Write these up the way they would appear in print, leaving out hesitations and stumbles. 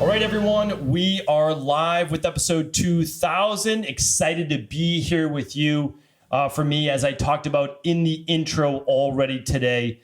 All right, everyone, we are live with episode 2000. Excited to be here with you. For me, as I talked about in the intro already today,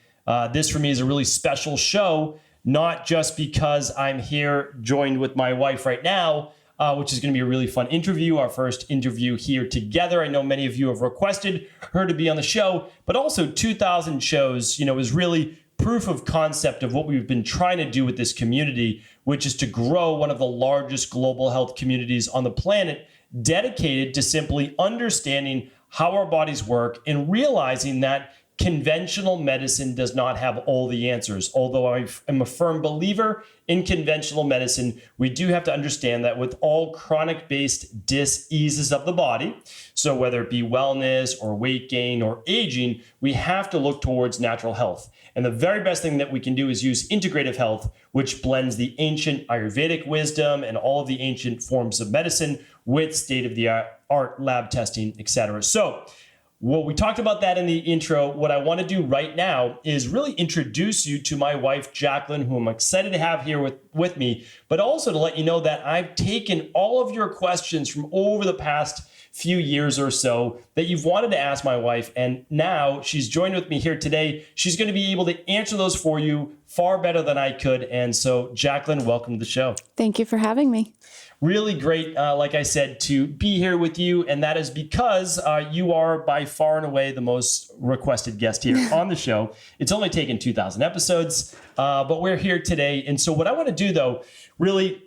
this for me is a really special show, not just because I'm here joined with my wife right now, which is going to be a really fun interview, our first interview here together. I know many of you have requested her to be on the show, but also 2000 shows, is really proof of concept of what we've been trying to do with this community, which is to grow one of the largest global health communities on the planet, dedicated to simply understanding how our bodies work and realizing that conventional medicine does not have all the answers. Although I am a firm believer in conventional medicine, we do have to understand that with all chronic-based diseases of the body, so whether it be wellness or weight gain or aging, we have to look towards natural health. And the very best thing that we can do is use integrative health, which blends the ancient Ayurvedic wisdom and all of the ancient forms of medicine with state-of-the-art lab testing, etc. So, well, we talked about that in the intro. What I want to do right now is really introduce you to my wife, Jacqueline, who I'm excited to have here with me, but also to let you know that I've taken all of your questions from over the past few years or so that you've wanted to ask my wife, and now she's joined with me here today. She's going to be able to answer those for you far better than I could. And so, Jacqueline, welcome to the show. Thank you for having me. Really great, like I said, to be here with you. And that is because you are by far and away the most requested guest here on the show. It's only taken 2,000 episodes, but we're here today. And so what I want to do, though, really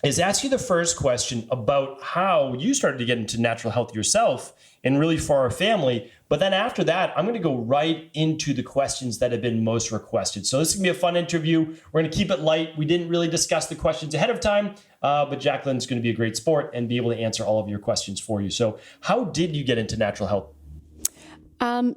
is ask you the first question about how you started to get into natural health yourself and really for our family. But then after that, I'm going to go right into the questions that have been most requested. So this is going to be a fun interview. We're going to keep it light. We didn't really discuss the questions ahead of time, but Jacqueline's going to be a great sport and be able to answer all of your questions for you. So how did you get into natural health?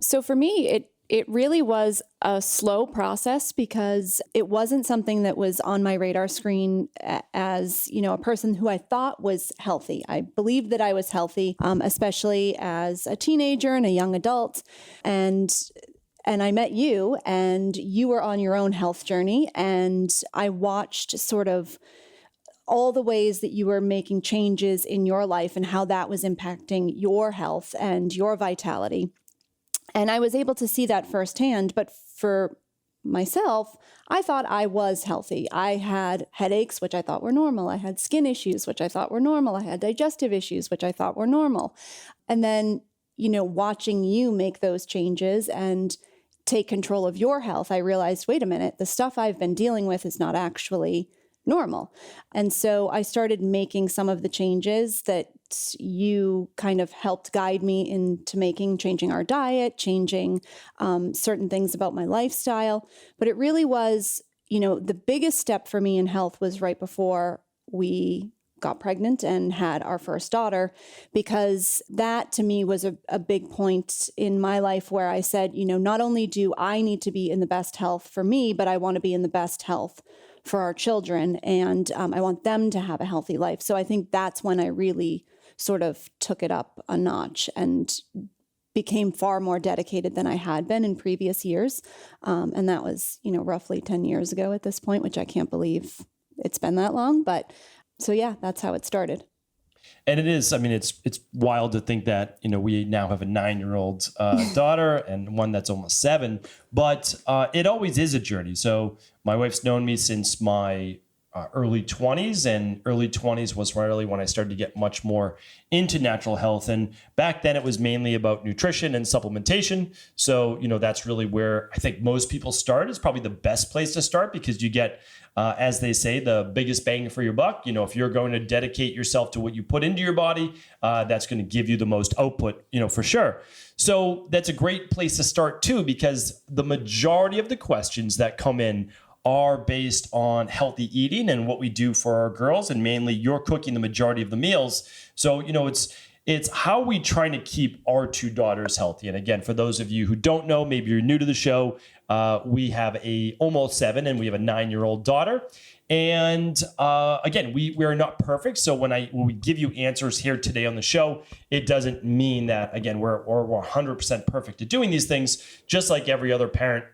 So for me, it really was a slow process because it wasn't something that was on my radar screen as, a person who I thought was healthy. I believed that I was healthy, especially as a teenager and a young adult. And I met you, and you were on your own health journey, and I watched sort of all the ways that you were making changes in your life and how that was impacting your health and your vitality. And I was able to see that firsthand. But for myself, I thought I was healthy. I had headaches, which I thought were normal. I had skin issues, which I thought were normal. I had digestive issues, which I thought were normal. And then, watching you make those changes and take control of your health, I realized, wait a minute, the stuff I've been dealing with is not actually normal. And so I started making some of the changes that you kind of helped guide me into making, changing our diet, changing certain things about my lifestyle. But it really was, the biggest step for me in health was right before we got pregnant and had our first daughter, because that to me was a big point in my life where I said, not only do I need to be in the best health for me, but I want to be in the best health for our children, and I want them to have a healthy life. So I think that's when I really sort of took it up a notch and became far more dedicated than I had been in previous years. And that was, roughly 10 years ago at this point, which I can't believe it's been that long. But so, yeah, that's how it started. And it is, it's wild to think that, we now have a 9-year-old daughter and one that's almost 7, but it always is a journey. So my wife's known me since my early 20s, and early 20s was really when I started to get much more into natural health. And back then it was mainly about nutrition and supplementation. So, that's really where I think most people start. Is probably the best place to start, because you get, as they say, the biggest bang for your buck. If you're going to dedicate yourself to what you put into your body, that's going to give you the most output, for sure. So that's a great place to start too, because the majority of the questions that come in are based on healthy eating and what we do for our girls, and mainly you're cooking the majority of the meals. So, it's how we trying to keep our 2 daughters healthy. And again, for those of you who don't know, maybe you're new to the show, we have a almost 7 and we have a 9-year-old daughter. And again, we are not perfect. So when we give you answers here today on the show, it doesn't mean that, again, we're 100% perfect at doing these things. Just like every other parent,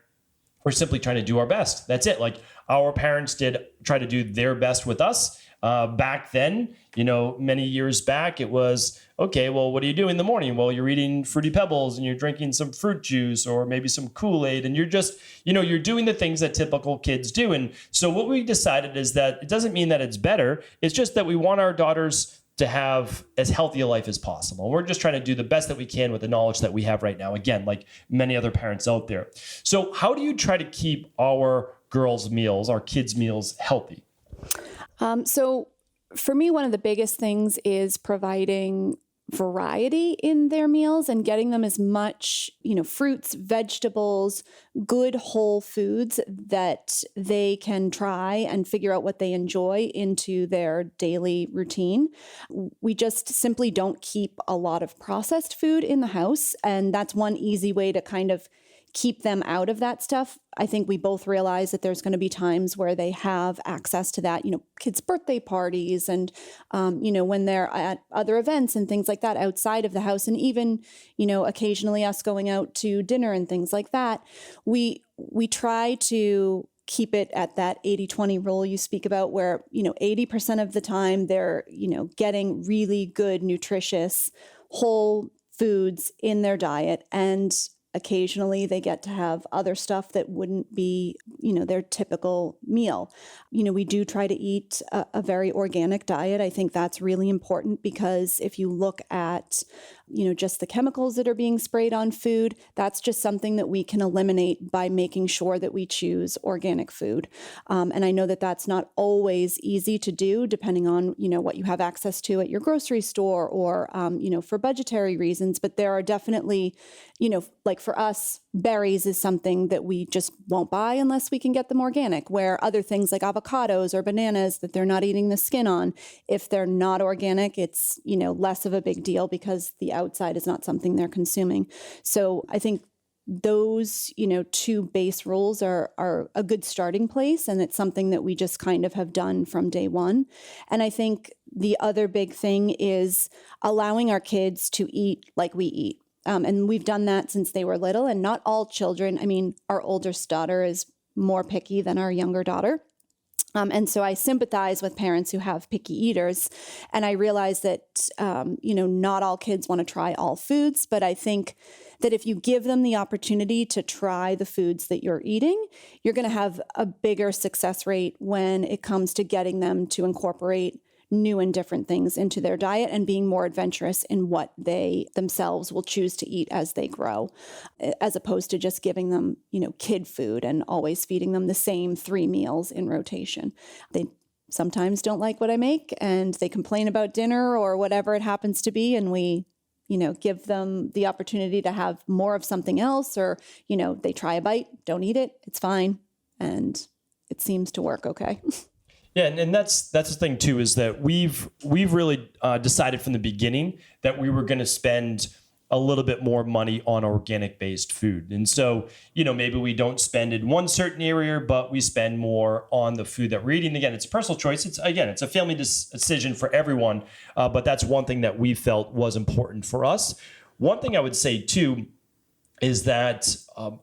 we're simply trying to do our best. That's it. Like, our parents did try to do their best with us. Back then, many years back, it was, okay, well, what do you do in the morning? Well, you're eating Fruity Pebbles and you're drinking some fruit juice or maybe some Kool-Aid, and you're just, you're doing the things that typical kids do. And so what we decided is that it doesn't mean that it's better. It's just that we want our daughters to have as healthy a life as possible. We're just trying to do the best that we can with the knowledge that we have right now. Again, like many other parents out there. So how do you try to keep our girls' meals, our kids' meals healthy? So for me, one of the biggest things is providing variety in their meals and getting them as much, fruits, vegetables, good whole foods that they can try and figure out what they enjoy into their daily routine. We just simply don't keep a lot of processed food in the house. And that's one easy way to kind of keep them out of that stuff. I think we both realize that there's going to be times where they have access to that, kids' birthday parties and, when they're at other events and things like that outside of the house. And even, occasionally us going out to dinner and things like that. We try to keep it at that 80-20 rule you speak about where, 80% of the time they're, getting really good, nutritious, whole foods in their diet. And occasionally they get to have other stuff that wouldn't be, their typical meal. We do try to eat a very organic diet. I think that's really important because if you look at, just the chemicals that are being sprayed on food, that's just something that we can eliminate by making sure that we choose organic food. And I know that that's not always easy to do depending on, what you have access to at your grocery store or, for budgetary reasons. But there are definitely, like for us, berries is something that we just won't buy unless we can get them organic, where other things like avocados or bananas that they're not eating the skin on, if they're not organic, it's, less of a big deal because the outside is not something they're consuming. So I think those, two base rules are a good starting place. And it's something that we just kind of have done from day one. And I think the other big thing is allowing our kids to eat like we eat. And we've done that since they were little, and not all children. I mean, our oldest daughter is more picky than our younger daughter. And so I sympathize with parents who have picky eaters. And I realize that, not all kids want to try all foods, but I think that if you give them the opportunity to try the foods that you're eating, you're going to have a bigger success rate when it comes to getting them to incorporate new and different things into their diet and being more adventurous in what they themselves will choose to eat as they grow, as opposed to just giving them, kid food and always feeding them the same 3 meals in rotation. They sometimes don't like what I make and they complain about dinner or whatever it happens to be. And we, give them the opportunity to have more of something else or, they try a bite, don't eat it, it's fine. And it seems to work okay. Yeah, and that's the thing too, is that we've really decided from the beginning that we were going to spend a little bit more money on organic based food. And so, maybe we don't spend in one certain area, but we spend more on the food that we're eating. Again, it's a personal choice. It's a family decision for everyone. But that's one thing that we felt was important for us. One thing I would say too is that,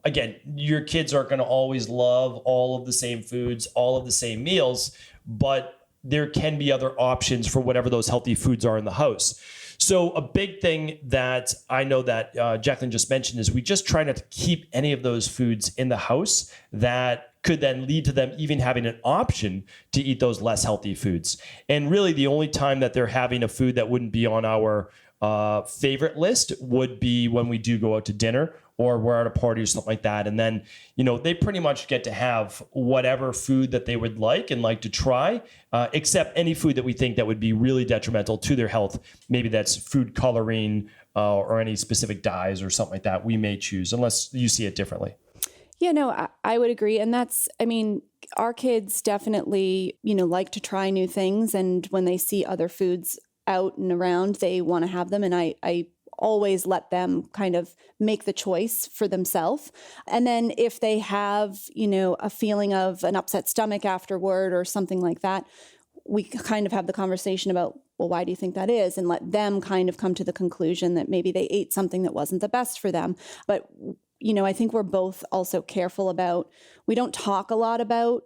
again, your kids aren't going to always love all of the same foods, all of the same meals, but there can be other options for whatever those healthy foods are in the house. So a big thing that I know that Jacqueline just mentioned is we just try not to keep any of those foods in the house that could then lead to them even having an option to eat those less healthy foods. And really the only time that they're having a food that wouldn't be on our favorite list would be when we do go out to dinner or we're at a party or something like that. And then, they pretty much get to have whatever food that they would like and like to try, except any food that we think that would be really detrimental to their health. Maybe that's food coloring or any specific dyes or something like that we may choose, unless you see it differently. Yeah, no, I would agree. And our kids definitely, like to try new things. And when they see other foods out and around, they want to have them. And I always let them kind of make the choice for themselves. And then if they have, a feeling of an upset stomach afterward or something like that, we kind of have the conversation about, well, why do you think that is? And let them kind of come to the conclusion that maybe they ate something that wasn't the best for them. But, I think we're both also careful about, we don't talk a lot about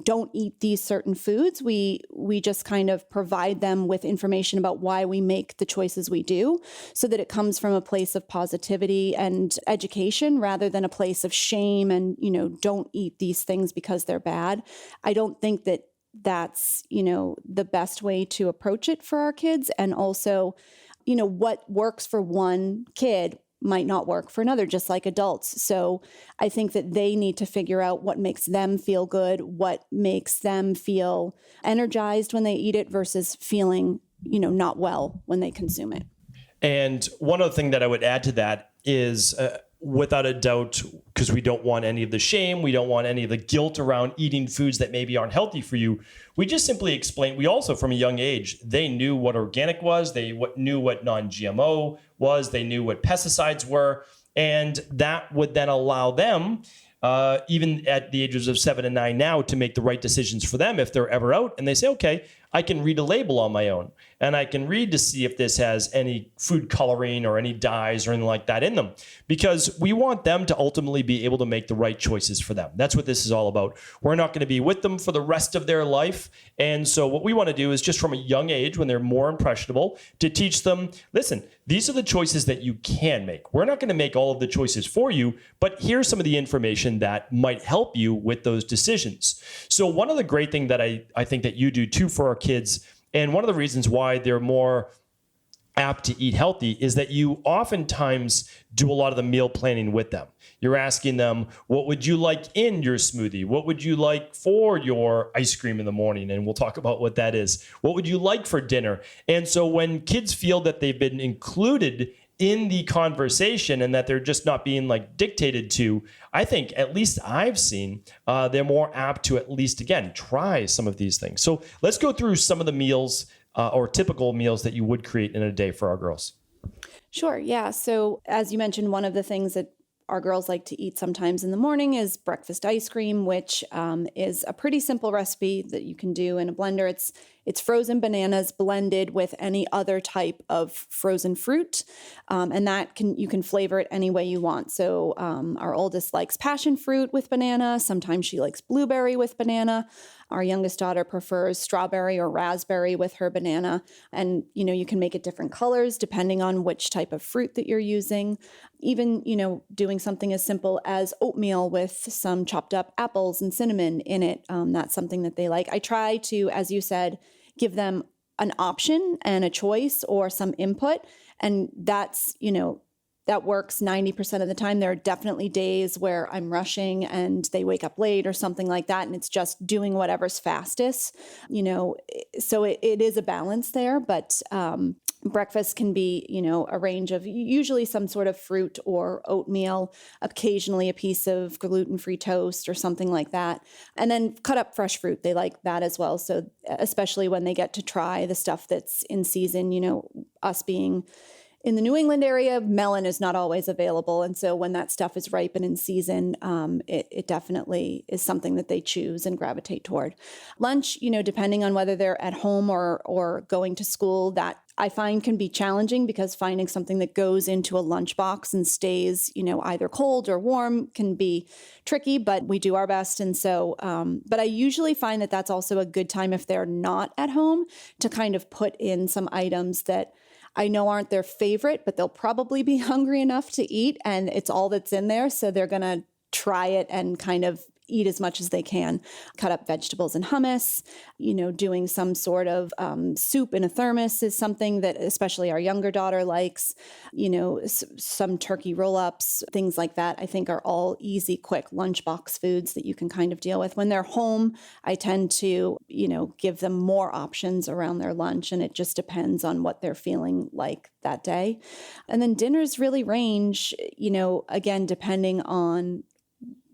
don't eat these certain foods. We just kind of provide them with information about why we make the choices we do, so that it comes from a place of positivity and education rather than a place of shame and, don't eat these things because they're bad. I don't think that that's, the best way to approach it for our kids. And also, what works for one kid might not work for another, just like adults. So I think that they need to figure out what makes them feel good, what makes them feel energized when they eat it versus feeling, not well when they consume it. And one other thing that I would add to that is, without a doubt, because we don't want any of the shame, we don't want any of the guilt around eating foods that maybe aren't healthy for you. We just simply explain, we also, from a young age, they knew what organic was, they knew what non-GMO was, they knew what pesticides were, and that would then allow them, even at the ages of 7 and 9 now, to make the right decisions for them if they're ever out and they say, okay, I can read a label on my own and I can read to see if this has any food coloring or any dyes or anything like that in them, because we want them to ultimately be able to make the right choices for them. That's what this is all about. We're not going to be with them for the rest of their life. And so what we want to do is just from a young age, when they're more impressionable, to teach them, listen, these are the choices that you can make. We're not going to make all of the choices for you, but here's some of the information that might help you with those decisions. So one of the great things that I think that you do too for our kids, and one of the reasons why they're more apt to eat healthy, is that you oftentimes do a lot of the meal planning with them. You're asking them, what would you like in your smoothie? What would you like for your ice cream in the morning? And we'll talk about what that is. What would you like for dinner? And so when kids feel that they've been included in the conversation and that they're just not being like dictated to, I think, at least I've seen, they're more apt to at least, again, try some of these things. So let's go through some of the meals or typical meals that you would create in a day for our girls. Sure. Yeah. So as you mentioned, one of the things that our girls like to eat sometimes in the morning is breakfast ice cream, which is a pretty simple recipe that you can do in a blender. It's frozen bananas blended with any other type of frozen fruit, and you can flavor it any way you want. So our oldest likes passion fruit with banana. Sometimes she likes blueberry with banana. Our youngest daughter prefers strawberry or raspberry with her banana. And, you can make it different colors depending on which type of fruit that you're using. Even, doing something as simple as oatmeal with some chopped up apples and cinnamon in it. That's something that they like. I try to, as you said, give them an option and a choice or some input. And that's, that works 90% of the time. There are definitely days where I'm rushing and they wake up late or something like that. And it's just doing whatever's fastest, so it is a balance there. But breakfast can be, a range of usually some sort of fruit or oatmeal, occasionally a piece of gluten-free toast or something like that. And then cut up fresh fruit. They like that as well. So especially when they get to try the stuff that's in season, us being in the New England area, melon is not always available. And so when that stuff is ripe and in season, it definitely is something that they choose and gravitate toward. Lunch, depending on whether they're at home or going to school, that I find can be challenging because finding something that goes into a lunchbox and stays, either cold or warm can be tricky, but we do our best. And so, but I usually find that that's also a good time if they're not at home to kind of put in some items that I know aren't their favorite, but they'll probably be hungry enough to eat, and it's all that's in there. So they're going to try it and kind of eat as much as they can. Cut up vegetables and hummus, doing some sort of soup in a thermos is something that especially our younger daughter likes, some turkey roll-ups, things like that, I think are all easy, quick lunchbox foods that you can kind of deal with. When they're home, I tend to, give them more options around their lunch, and it just depends on what they're feeling like that day. And then dinners really range, again, depending on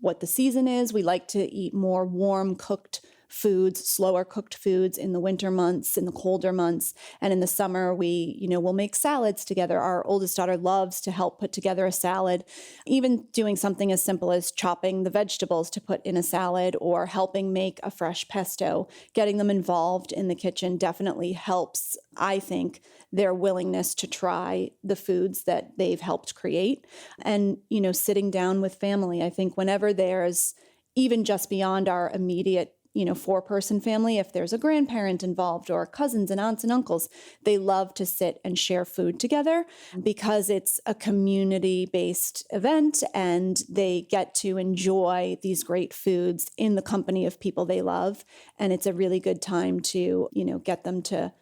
what the season is. We like to eat more warm cooked foods, slower cooked foods in the winter months, in the colder months. And in the summer, we'll make salads together. Our oldest daughter loves to help put together a salad, even doing something as simple as chopping the vegetables to put in a salad or helping make a fresh pesto. Getting them involved in the kitchen definitely helps, I think, their willingness to try the foods that they've helped create. And, sitting down with family, I think whenever there's even just beyond our immediate 4-person family, if there's a grandparent involved or cousins and aunts and uncles, they love to sit and share food together because it's a community-based event and they get to enjoy these great foods in the company of people they love. And it's a really good time to, get them to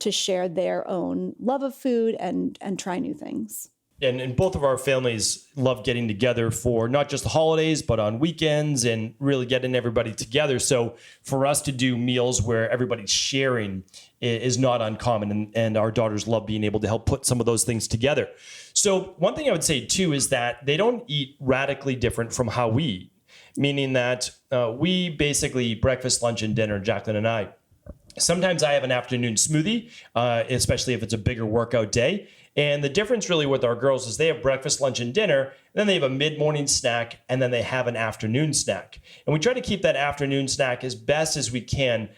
share their own love of food and try new things. And both of our families love getting together for not just the holidays, but on weekends and really getting everybody together. So for us to do meals where everybody's sharing is not uncommon. And our daughters love being able to help put some of those things together. So one thing I would say too is that they don't eat radically different from how we eat, meaning that we basically eat breakfast, lunch, and dinner, Jacqueline and I. Sometimes I have an afternoon smoothie, especially if it's a bigger workout day. And the difference really with our girls is they have breakfast, lunch, and dinner, and then they have a mid-morning snack, and then they have an afternoon snack. And we try to keep that afternoon snack as best as we can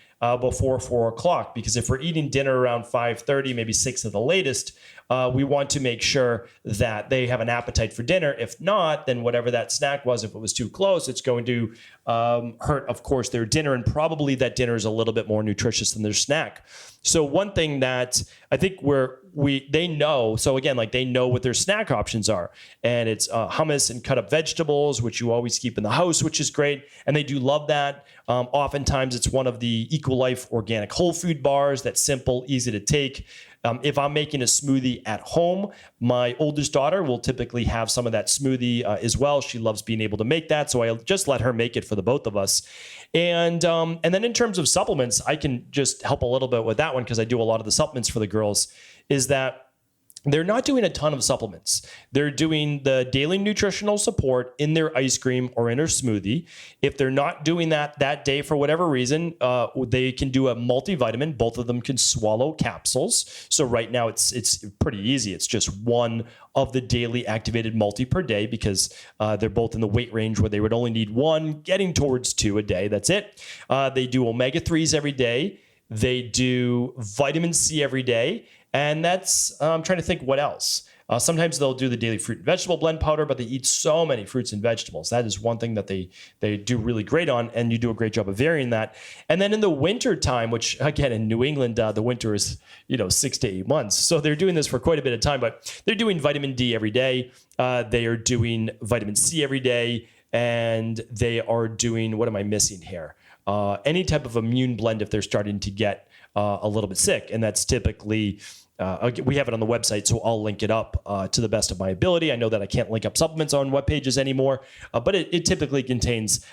before 4 o'clock, because if we're eating dinner around 5:30, maybe 6 at the latest, we want to make sure that they have an appetite for dinner. If not, then whatever that snack was, if it was too close, it's going to hurt, of course, their dinner, and probably that dinner is a little bit more nutritious than their snack. So one thing that I think they know, so again, like they know what their snack options are, and it's hummus and cut up vegetables, which you always keep in the house, which is great. And they do love that. Oftentimes it's one of the Equal Life organic whole food bars that's simple, easy to take. If I'm making a smoothie at home, my oldest daughter will typically have some of that smoothie as well. She loves being able to make that, so I just let her make it for the both of us. And then in terms of supplements, I can just help a little bit with that one because I do a lot of the supplements for the girls, is that they're not doing a ton of supplements. They're doing the daily nutritional support in their ice cream or in their smoothie. If they're not doing that day for whatever reason, they can do a multivitamin. Both of them can swallow capsules. So right now it's pretty easy. It's just one of the daily activated multi per day because they're both in the weight range where they would only need one, getting towards 2 a day. That's it. They do omega-3s every day. They do vitamin C every day. And that's, I'm trying to think what else. Sometimes they'll do the daily fruit and vegetable blend powder, but they eat so many fruits and vegetables. That is one thing that they do really great on, and you do a great job of varying that. And then in the winter time, which again, in New England, the winter is, 6 to 8 months. So they're doing this for quite a bit of time, but they're doing vitamin D every day. They are doing vitamin C every day, and they are doing, what am I missing here? Any type of immune blend if they're starting to get a little bit sick. And that's typically, we have it on the website, so I'll link it up to the best of my ability. I know that I can't link up supplements on web pages anymore, but it typically contains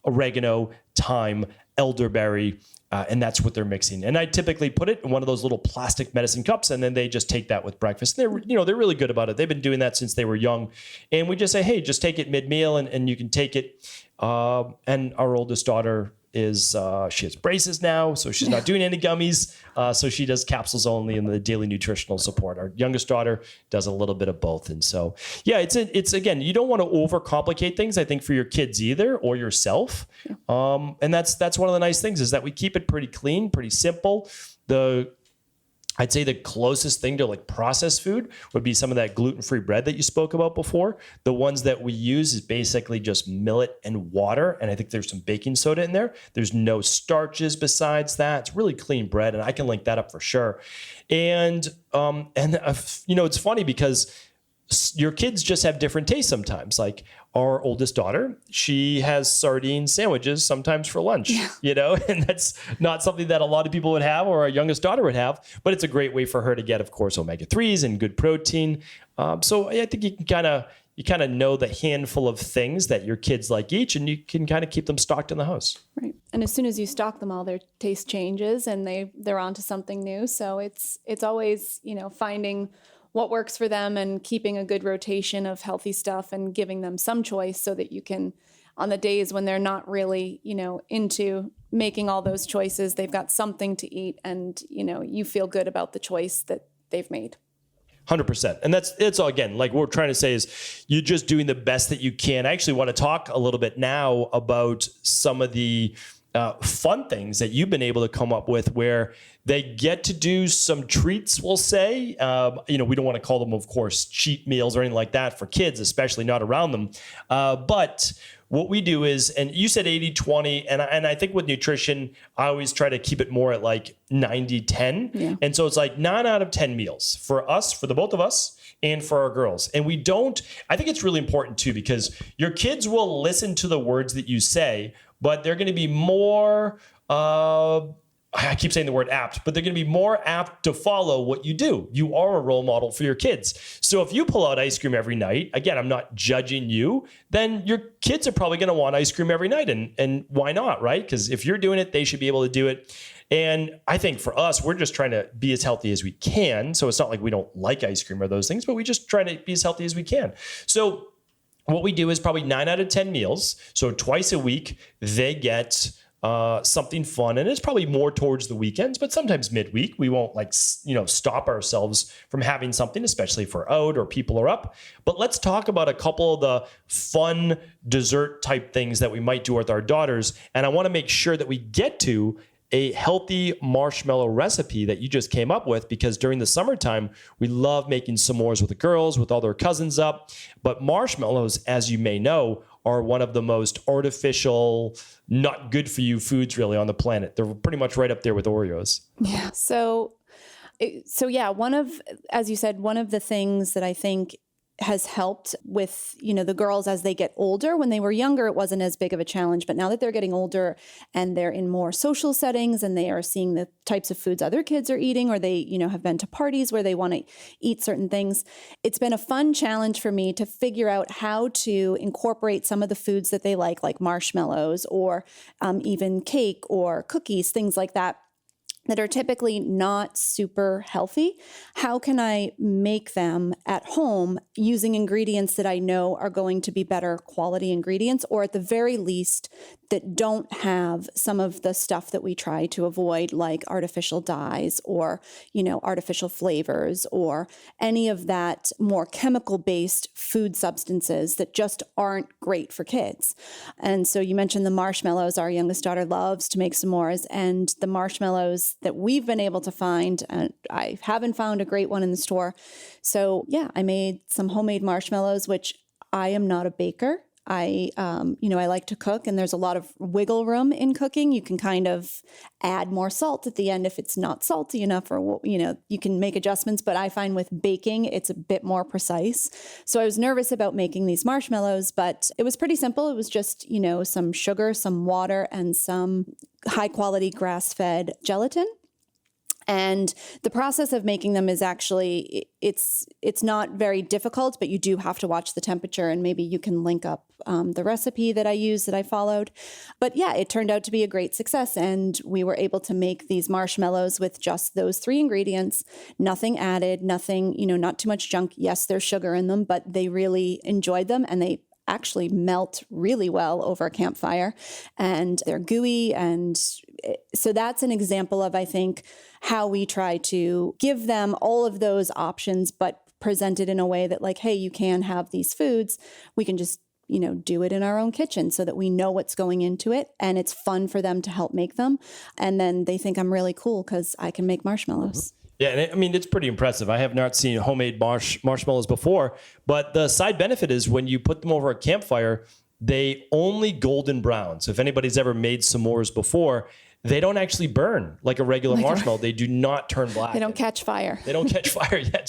oregano, thyme, elderberry, and that's what they're mixing. And I typically put it in one of those little plastic medicine cups, and then they just take that with breakfast. They're really good about it. They've been doing that since they were young. And we just say, hey, just take it mid-meal, and you can take it. And our oldest daughter she has braces now, so she's not doing any gummies. So she does capsules only in the daily nutritional support. Our youngest daughter does a little bit of both. And so, yeah, it's again, you don't want to overcomplicate things, I think, for your kids either, or yourself. Yeah. And that's one of the nice things is that we keep it pretty clean, pretty simple. I'd say the closest thing to like processed food would be some of that gluten-free bread that you spoke about before. The ones that we use is basically just millet and water. And I think there's some baking soda in there. There's no starches besides that. It's really clean bread. And I can link that up for sure. And it's funny because your kids just have different tastes sometimes. Like our oldest daughter, she has sardine sandwiches sometimes for lunch, and that's not something that a lot of people would have or our youngest daughter would have, but it's a great way for her to get, of course, omega-3s and good protein. So I think you kind of know the handful of things that your kids like each, and you can kind of keep them stocked in the house. Right. And as soon as you stock them all, their taste changes and they're onto something new. So it's always, finding what works for them and keeping a good rotation of healthy stuff and giving them some choice so that you can, on the days when they're not really, into making all those choices, they've got something to eat and, you feel good about the choice that they've made. 100%. And it's all, again, like what we're trying to say is you're just doing the best that you can. I actually want to talk a little bit now about some of the fun things that you've been able to come up with where they get to do some treats, we'll say. We don't want to call them, of course, cheat meals or anything like that for kids, especially not around them. But what we do is, and you said 80-20, and I think with nutrition, I always try to keep it more at like 90-10. Yeah. And so it's like 9 out of 10 meals for us, for the both of us, and for our girls. And we don't, I think it's really important too, because your kids will listen to the words that you say, but they're going to be more, I keep saying the word apt, but they're going to be more apt to follow what you do. You are a role model for your kids. So if you pull out ice cream every night, again, I'm not judging you, then your kids are probably going to want ice cream every night. And why not, right? Because if you're doing it, they should be able to do it. And I think for us, we're just trying to be as healthy as we can. So it's not like we don't like ice cream or those things, but we just try to be as healthy as we can. So what we do is probably 9 out of 10 meals. So twice a week, they get something fun, and it's probably more towards the weekends, but sometimes midweek we won't stop ourselves from having something, especially if we're out or people are up. But let's talk about a couple of the fun dessert type things that we might do with our daughters, and I want to make sure that we get to a healthy marshmallow recipe that you just came up with, because during the summertime, we love making s'mores with the girls, with all their cousins up. But marshmallows, as you may know, are one of the most artificial, not good for you foods really on the planet. They're pretty much right up there with Oreos. Yeah. So yeah, as you said, one of the things that I think has helped with, the girls as they get older. When they were younger, it wasn't as big of a challenge, but now that they're getting older and they're in more social settings and they are seeing the types of foods other kids are eating, or they, have been to parties where they want to eat certain things, it's been a fun challenge for me to figure out how to incorporate some of the foods that they like marshmallows or even cake or cookies, things like that are typically not super healthy. How can I make them at home using ingredients that I know are going to be better quality ingredients, or at the very least that don't have some of the stuff that we try to avoid, like artificial dyes or, artificial flavors or any of that more chemical-based food substances that just aren't great for kids. And so you mentioned the marshmallows. Our youngest daughter loves to make s'mores, and the marshmallows that we've been able to find, and I haven't found a great one in the store. So yeah, I made some homemade marshmallows, which I am not a baker. I like to cook, and there's a lot of wiggle room in cooking. You can kind of add more salt at the end if it's not salty enough, or, you can make adjustments. But I find with baking, it's a bit more precise. So I was nervous about making these marshmallows, but it was pretty simple. It was just, some sugar, some water, and some high quality grass-fed gelatin. And the process of making them is actually, it's not very difficult, but you do have to watch the temperature, and maybe you can link up the recipe that I used, that I followed. But yeah, it turned out to be a great success. And we were able to make these marshmallows with just those 3 ingredients, nothing added, nothing, not too much junk. Yes, there's sugar in them, but they really enjoyed them, and they actually melt really well over a campfire, and they're gooey. And so that's an example of, I think, how we try to give them all of those options, but presented in a way that, like, hey, you can have these foods. We can just, do it in our own kitchen so that we know what's going into it, and it's fun for them to help make them. And then they think I'm really cool because I can make marshmallows. Yeah, and it's pretty impressive. I have not seen homemade marshmallows before, but the side benefit is when you put them over a campfire, they only golden brown. So if anybody's ever made s'mores before, they don't actually burn like a regular marshmallow. They do not turn black. They don't catch fire. They don't catch fire. Yeah,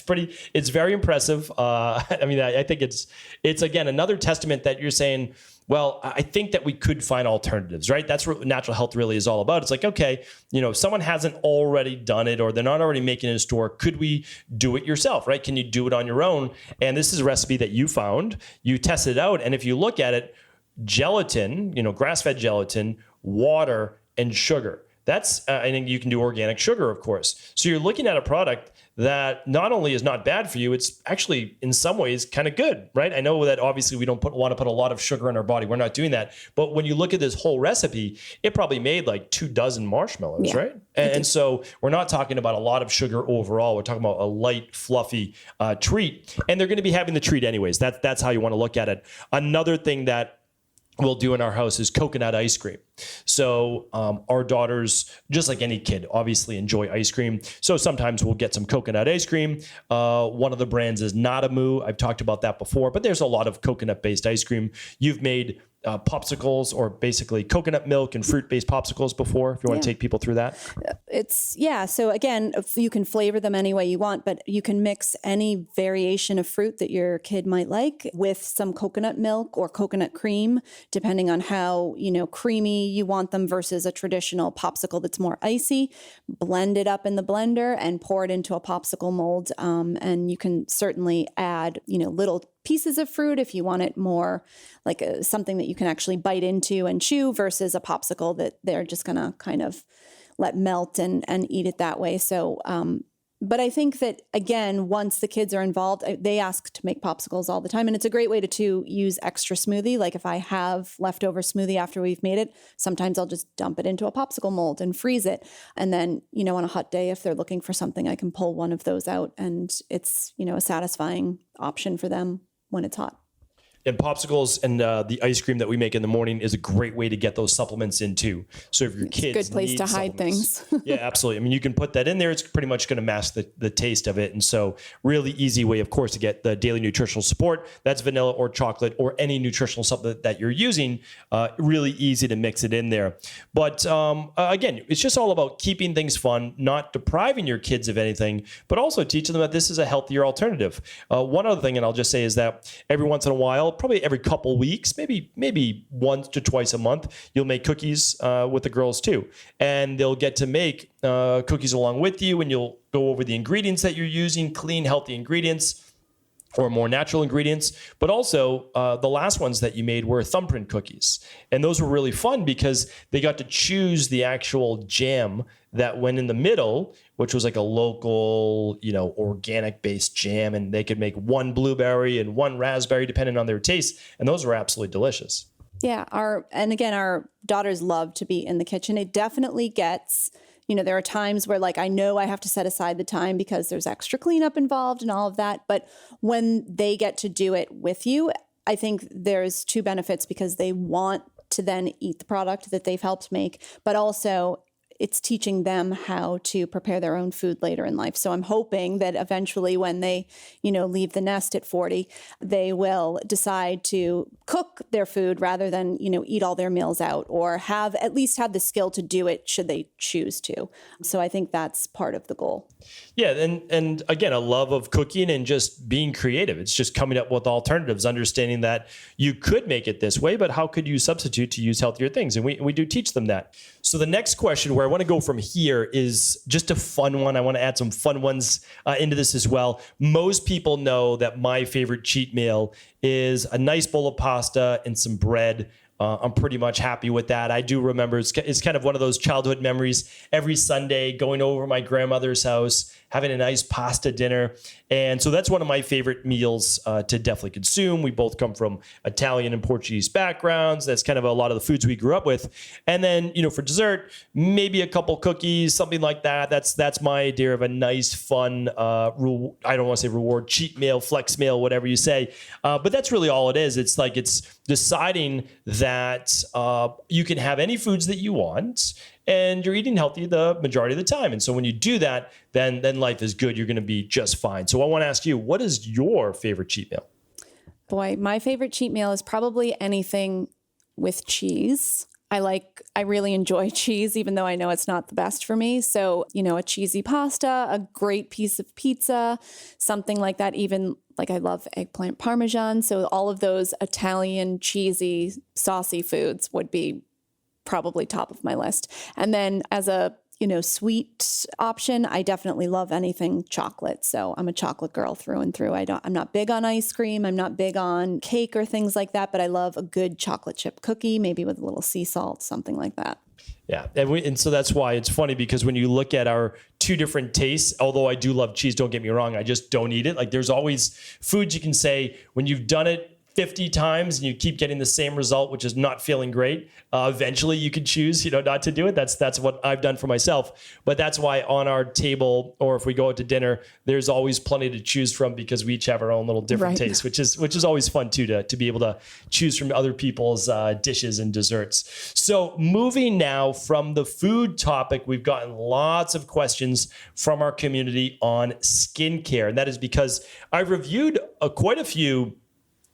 it's very impressive. I think it's again, another testament that you're saying, well, I think that we could find alternatives, right? That's what natural health really is all about. It's like, okay, if someone hasn't already done it, or they're not already making it in a store, could we do it yourself, right? Can you do it on your own? And this is a recipe that you found, you tested it out. And if you look at it, gelatin, grass-fed gelatin, water, and sugar. That's, I think you can do organic sugar, of course. So you're looking at a product that not only is not bad for you, it's actually in some ways kind of good, right? I know that obviously we don't want to put a lot of sugar in our body. We're not doing that. But when you look at this whole recipe, it probably made like 2 dozen marshmallows, yeah, right? And so we're not talking about a lot of sugar overall. We're talking about a light, fluffy treat. And they're going to be having the treat anyways. That's how you want to look at it. Another thing that we'll do in our house is coconut ice cream. So our daughters, just like any kid, obviously enjoy ice cream. So sometimes we'll get some coconut ice cream. One of the brands is Nadamu. I've talked about that before, but there's a lot of coconut-based ice cream. You've made popsicles or basically coconut milk and fruit-based popsicles before, if you want to take people through that? So again, you can flavor them any way you want, but you can mix any variation of fruit that your kid might like with some coconut milk or coconut cream, depending on how, creamy you want them versus a traditional popsicle that's more icy. Blend it up in the blender and pour it into a popsicle mold. And you can certainly add, little pieces of fruit if you want it more like something that you can actually bite into and chew versus a popsicle that they're just going to kind of let melt and eat it that way. So, but I think that, again, once the kids are involved, they ask to make popsicles all the time. And it's a great way to use extra smoothie. Like if I have leftover smoothie after we've made it, sometimes I'll just dump it into a popsicle mold and freeze it. And then, on a hot day, if they're looking for something, I can pull one of those out and it's, a satisfying option for them when it's hot. And popsicles and the ice cream that we make in the morning is a great way to get those supplements in too. So if your kids it's a good place to hide things. Yeah, absolutely. I mean, you can put that in there. It's pretty much going to mask the taste of it. And so really easy way, of course, to get the daily nutritional support. That's vanilla or chocolate or any nutritional supplement that you're using. Really easy to mix it in there. But again, it's just all about keeping things fun, not depriving your kids of anything, but also teaching them that this is a healthier alternative. One other thing, and I'll just say, is that every once in a while, probably every couple weeks, maybe once to twice a month, you'll make cookies with the girls too. And they'll get to make cookies along with you, and you'll go over the ingredients that you're using, clean, healthy ingredients or more natural ingredients. But also the last ones that you made were thumbprint cookies. And those were really fun because they got to choose the actual jam that went in the middle, which was like a local, organic based jam. And they could make one blueberry and one raspberry depending on their taste. And those were absolutely delicious. Yeah. Our daughters love to be in the kitchen. It definitely gets, there are times where I know I have to set aside the time because there's extra cleanup involved and all of that. But when they get to do it with you, I think there's two benefits because they want to then eat the product that they've helped make, but also it's teaching them how to prepare their own food later in life. So I'm hoping that eventually when they, leave the nest at 40, they will decide to cook their food rather than, eat all their meals out or at least have the skill to do it should they choose to. So I think that's part of the goal. Yeah. And again, a love of cooking and just being creative. It's just coming up with alternatives, understanding that you could make it this way, but how could you substitute to use healthier things? And we do teach them that. So the next question where I want to go from here is just a fun one. I want to add some fun ones into this as well. Most people know that my favorite cheat meal is a nice bowl of pasta and some bread. I'm pretty much happy with that. I do remember it's kind of one of those childhood memories. Every Sunday, going over my grandmother's house, having a nice pasta dinner. And so that's one of my favorite meals to definitely consume. We both come from Italian and Portuguese backgrounds. That's kind of a lot of the foods we grew up with. And then, for dessert, maybe a couple cookies, something like that. That's my idea of a nice, fun, I don't want to say reward, cheat meal, flex meal, whatever you say. But that's really all it is. It's deciding that you can have any foods that you want and you're eating healthy the majority of the time. And so when you do that, then life is good. You're going to be just fine. So I want to ask you, what is your favorite cheat meal? Boy, my favorite cheat meal is probably anything with cheese. I really enjoy cheese, even though I know it's not the best for me. So, a cheesy pasta, a great piece of pizza, something like that. Even I love eggplant parmesan. So all of those Italian cheesy, saucy foods would be probably top of my list. And then as a, sweet option, I definitely love anything chocolate. So I'm a chocolate girl through and through. I'm not big on ice cream. I'm not big on cake or things like that, but I love a good chocolate chip cookie, maybe with a little sea salt, something like that. Yeah. And so that's why it's funny because when you look at our two different tastes, although I do love cheese, don't get me wrong, I just don't eat it. There's always foods you can say when you've done it 50 times and you keep getting the same result, which is not feeling great. Eventually you could choose, not to do it. That's what I've done for myself. But that's why on our table, or if we go out to dinner, there's always plenty to choose from because we each have our own little different tastes, which is always fun too, to be able to choose from other people's dishes and desserts. So moving now from the food topic, we've gotten lots of questions from our community on skincare. And that is because I've reviewed quite a few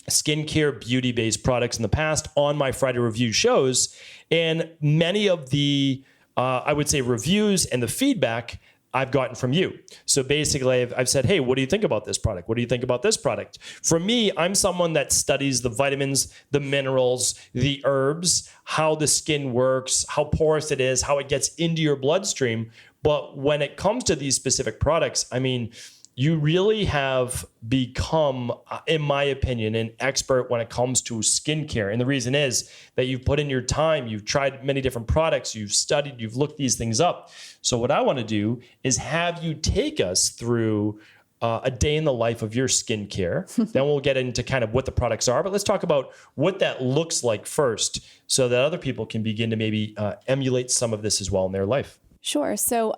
skincare, beauty-based products in the past on my Friday review shows. And many of the, I would say, reviews and the feedback I've gotten from you. So basically, I've said, hey, what do you think about this product? What do you think about this product? For me, I'm someone that studies the vitamins, the minerals, the herbs, how the skin works, how porous it is, how it gets into your bloodstream. But when it comes to these specific products, I mean, you really have become, in my opinion, an expert when it comes to skincare. And the reason is that you've put in your time, you've tried many different products, you've studied, you've looked these things up. So what I want to do is have you take us through a day in the life of your skincare. Then we'll get into kind of what the products are, but let's talk about what that looks like first so that other people can begin to maybe emulate some of this as well in their life. Sure. So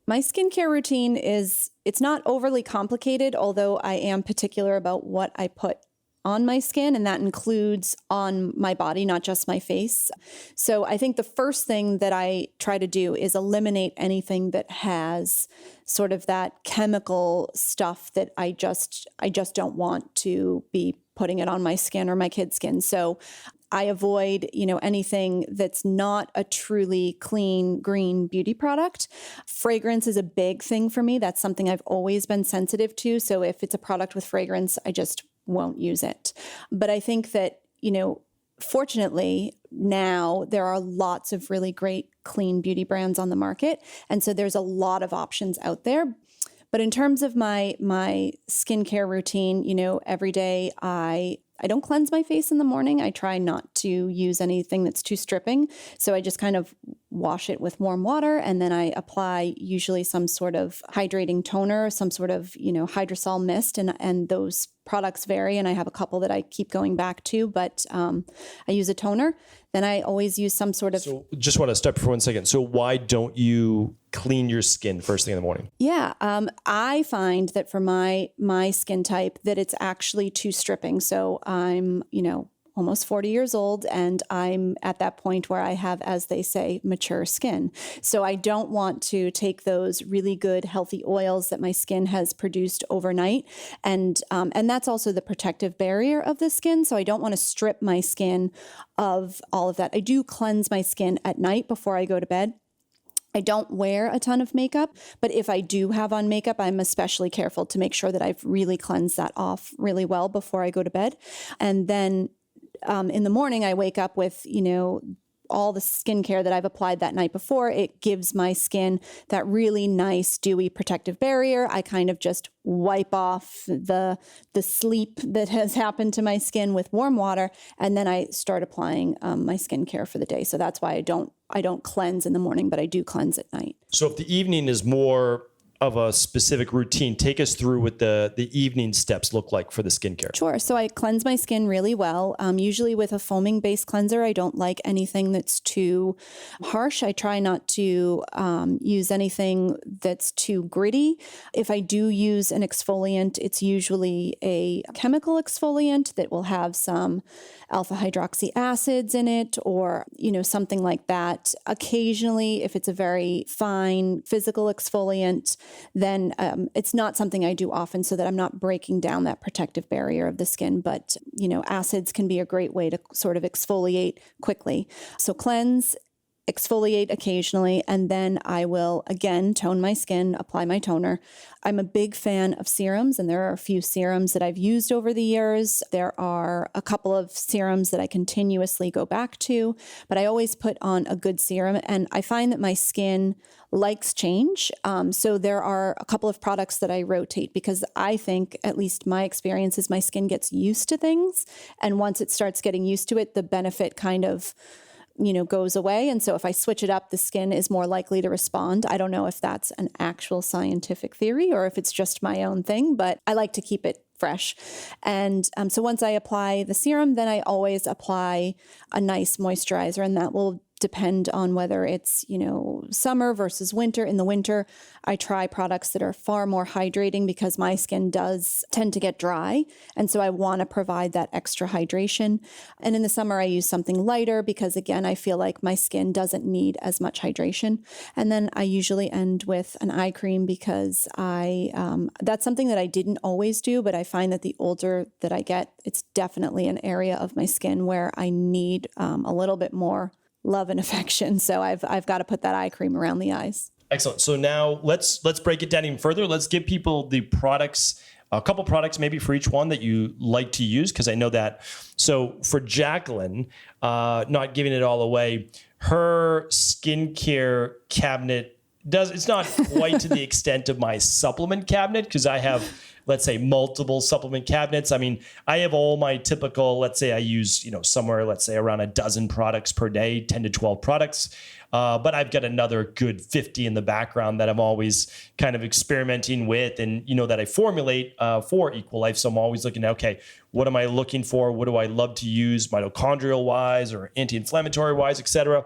my skincare routine it's not overly complicated, although I am particular about what I put on my skin, and that includes on my body, not just my face. So I think the first thing that I try to do is eliminate anything that has sort of that chemical stuff that I just don't want to be putting it on my skin or my kid's skin. So I avoid, anything that's not a truly clean green beauty product. Fragrance is a big thing for me. That's something I've always been sensitive to. So if it's a product with fragrance, I just won't use it. But I think that, fortunately now there are lots of really great clean beauty brands on the market. And so there's a lot of options out there. But in terms of my skincare routine, every day I don't cleanse my face in the morning. I try not to use anything that's too stripping. So I just kind of wash it with warm water, and then I apply usually some sort of hydrating toner, some sort of, hydrosol mist, and those products vary, and I have a couple that I keep going back to, but I use a toner. Then I always use some sort of... So just want to stop for 1 second. So why don't you clean your skin first thing in the morning? Yeah, I find that for my skin type that it's actually too stripping. So I'm, almost 40 years old, and I'm at that point where I have, as they say, mature skin. So I don't want to take those really good, healthy oils that my skin has produced overnight. And that's also the protective barrier of the skin. So I don't want to strip my skin of all of that. I do cleanse my skin at night before I go to bed. I don't wear a ton of makeup, but if I do have on makeup, I'm especially careful to make sure that I've really cleansed that off really well before I go to bed. And then in the morning, I wake up with, all the skincare that I've applied that night before. It gives my skin that really nice, dewy protective barrier. I kind of just wipe off the sleep that has happened to my skin with warm water, and then I start applying my skincare for the day. So that's why I don't cleanse in the morning, but I do cleanse at night. So if the evening is more of a specific routine, take us through what the evening steps look like for the skincare. Sure. So I cleanse my skin really well, usually with a foaming base cleanser. I don't like anything that's too harsh. I try not to use anything that's too gritty. If I do use an exfoliant, it's usually a chemical exfoliant that will have some alpha hydroxy acids in it, or, something like that. Occasionally, if it's a very fine physical exfoliant, then it's not something I do often, so that I'm not breaking down that protective barrier of the skin. But, acids can be a great way to sort of exfoliate quickly. So cleanse, exfoliate occasionally, and then I will again tone my skin, apply my toner. I'm a big fan of serums, and there are a few serums that I've used over the years. There are a couple of serums that I continuously go back to, but I always put on a good serum, and I find that my skin likes change. So there are a couple of products that I rotate, because I think, at least my experience is, my skin gets used to things, and once it starts getting used to it, the benefit kind of goes away. And so if I switch it up, the skin is more likely to respond. I don't know if that's an actual scientific theory or if it's just my own thing, but I like to keep it fresh. And so once I apply the serum, then I always apply a nice moisturizer, and that will depend on whether it's, summer versus winter. In the winter, I try products that are far more hydrating because my skin does tend to get dry. And so I want to provide that extra hydration. And in the summer, I use something lighter because, again, I feel like my skin doesn't need as much hydration. And then I usually end with an eye cream because that's something that I didn't always do, but I find that the older that I get, it's definitely an area of my skin where I need a little bit more love and affection. So I've got to put that eye cream around the eyes. Excellent. So now let's break it down even further. Let's give people the products, a couple products maybe for each one that you like to use, because I know that. So for Jacqueline, not giving it all away, her skincare cabinet it's not quite to the extent of my supplement cabinet, because I have, let's say, multiple supplement cabinets. I mean, I have all my typical, let's say I use, somewhere, let's say around a dozen products per day, 10 to 12 products. But I've got another good 50 in the background that I'm always kind of experimenting with, and, that I formulate for Equal Life. So I'm always looking at, okay, what am I looking for? What do I love to use mitochondrial wise or anti-inflammatory wise, et cetera.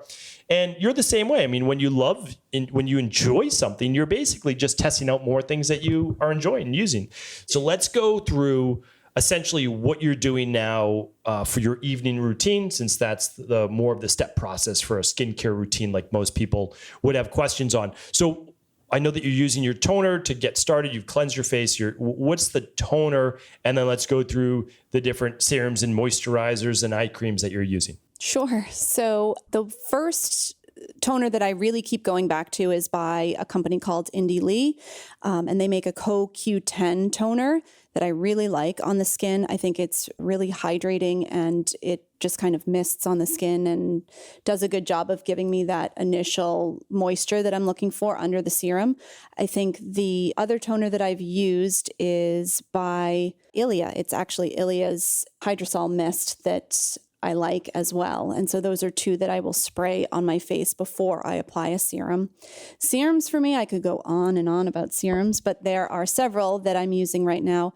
And you're the same way. I mean, when you enjoy something, you're basically just testing out more things that you are enjoying using. So let's go through essentially what you're doing now for your evening routine, since that's the more of the step process for a skincare routine, like most people would have questions on. So I know that you're using your toner to get started. You've cleansed your face. What's the toner? And then let's go through the different serums and moisturizers and eye creams that you're using. Sure. So the first toner that I really keep going back to is by a company called Indie Lee, and they make a CoQ10 toner that I really like on the skin. I think it's really hydrating, and it just kind of mists on the skin and does a good job of giving me that initial moisture that I'm looking for under the serum. I think the other toner that I've used is by Ilia. It's actually Ilia's hydrosol mist that I like as well. And so those are two that I will spray on my face before I apply a serum. Serums for me, I could go on and on about serums, but there are several that I'm using right now.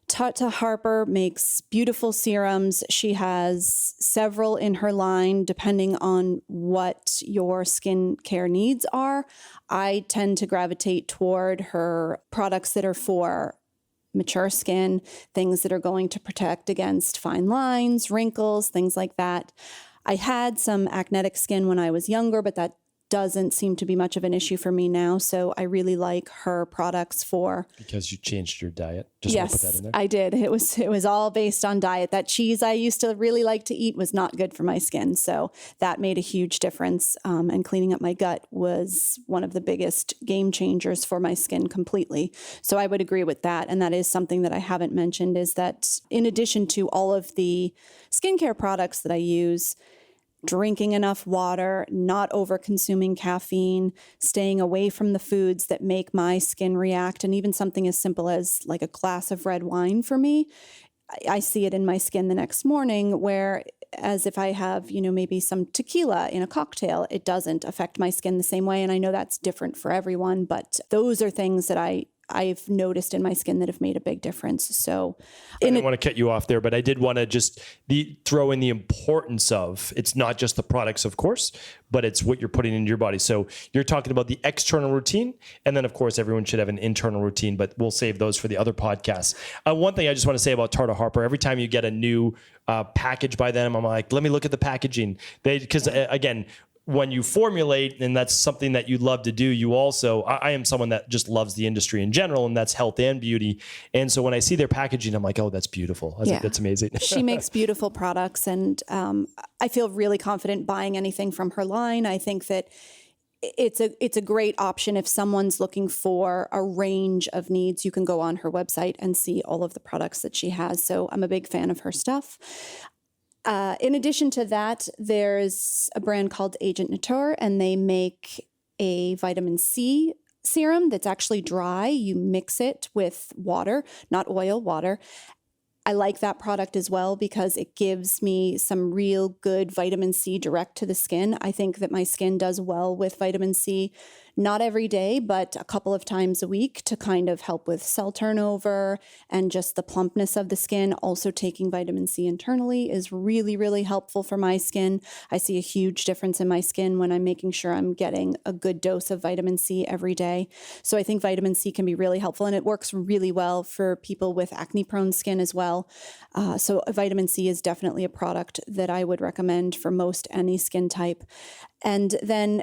Tata Harper makes beautiful serums. She has several in her line, depending on what your skincare needs are. I tend to gravitate toward her products that are for mature skin, things that are going to protect against fine lines, wrinkles, things like that. I had some acnetic skin when I was younger, but that doesn't seem to be much of an issue for me now. So I really like her products for... Because you changed your diet? Just yes, want to put that in there. I did. It was all based on diet. That cheese I used to really like to eat was not good for my skin. So that made a huge difference. And cleaning up my gut was one of the biggest game changers for my skin completely. So I would agree with that. And that is something that I haven't mentioned, is that in addition to all of the skincare products that I use, drinking enough water, not over consuming caffeine, staying away from the foods that make my skin react, and even something as simple as like a glass of red wine for me, I see it in my skin the next morning, where as if I have, maybe some tequila in a cocktail, it doesn't affect my skin the same way. And I know that's different for everyone, but those are things that I've noticed in my skin that have made a big difference. So I didn't want to cut you off there, but I did want to just throw in the importance of, it's not just the products, of course, but it's what you're putting into your body. So you're talking about the external routine. And then, of course, everyone should have an internal routine, but we'll save those for the other podcasts. One thing I just want to say about Tata Harper, every time you get a new package by them, I'm like, let me look at the packaging. Because again, when you formulate, and that's something that you love to do, you also, I am someone that just loves the industry in general, and that's health and beauty. And so when I see their packaging, I'm like, oh, that's beautiful. I think that's amazing. She makes beautiful products, and I feel really confident buying anything from her line. I think that it's a great option if someone's looking for a range of needs. You can go on her website and see all of the products that she has. So I'm a big fan of her stuff. In addition to that, there's a brand called Agent Nature, and they make a vitamin C serum that's actually dry. You mix it with water, not oil, water. I like that product as well because it gives me some real good vitamin C direct to the skin. I think that my skin does well with vitamin C not every day, but a couple of times a week to kind of help with cell turnover and just the plumpness of the skin. Also taking vitamin C internally is really, really helpful for my skin. I see a huge difference in my skin when I'm making sure I'm getting a good dose of vitamin C every day. So I think vitamin C can be really helpful, and it works really well for people with acne-prone skin as well. So vitamin C is definitely a product that I would recommend for most any skin type. And then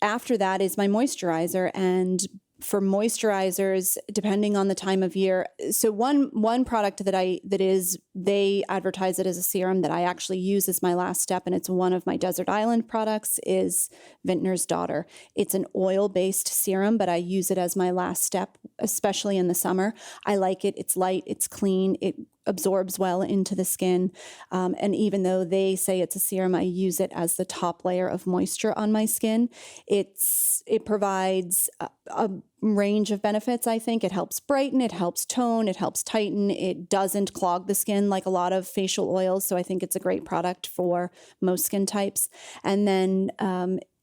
after that is my moisturizer. And for moisturizers, depending on the time of year, so one product they advertise it as a serum that I actually use as my last step, and it's one of my desert island products, is Vintner's Daughter. It's an oil-based serum, but I use it as my last step, especially in the summer. I like it. It's light, it's clean, it absorbs well into the skin. And even though they say it's a serum, I use it as the top layer of moisture on my skin. It provides a range of benefits, I think. It helps brighten, it helps tone, it helps tighten. It doesn't clog the skin like a lot of facial oils. So I think it's a great product for most skin types. And then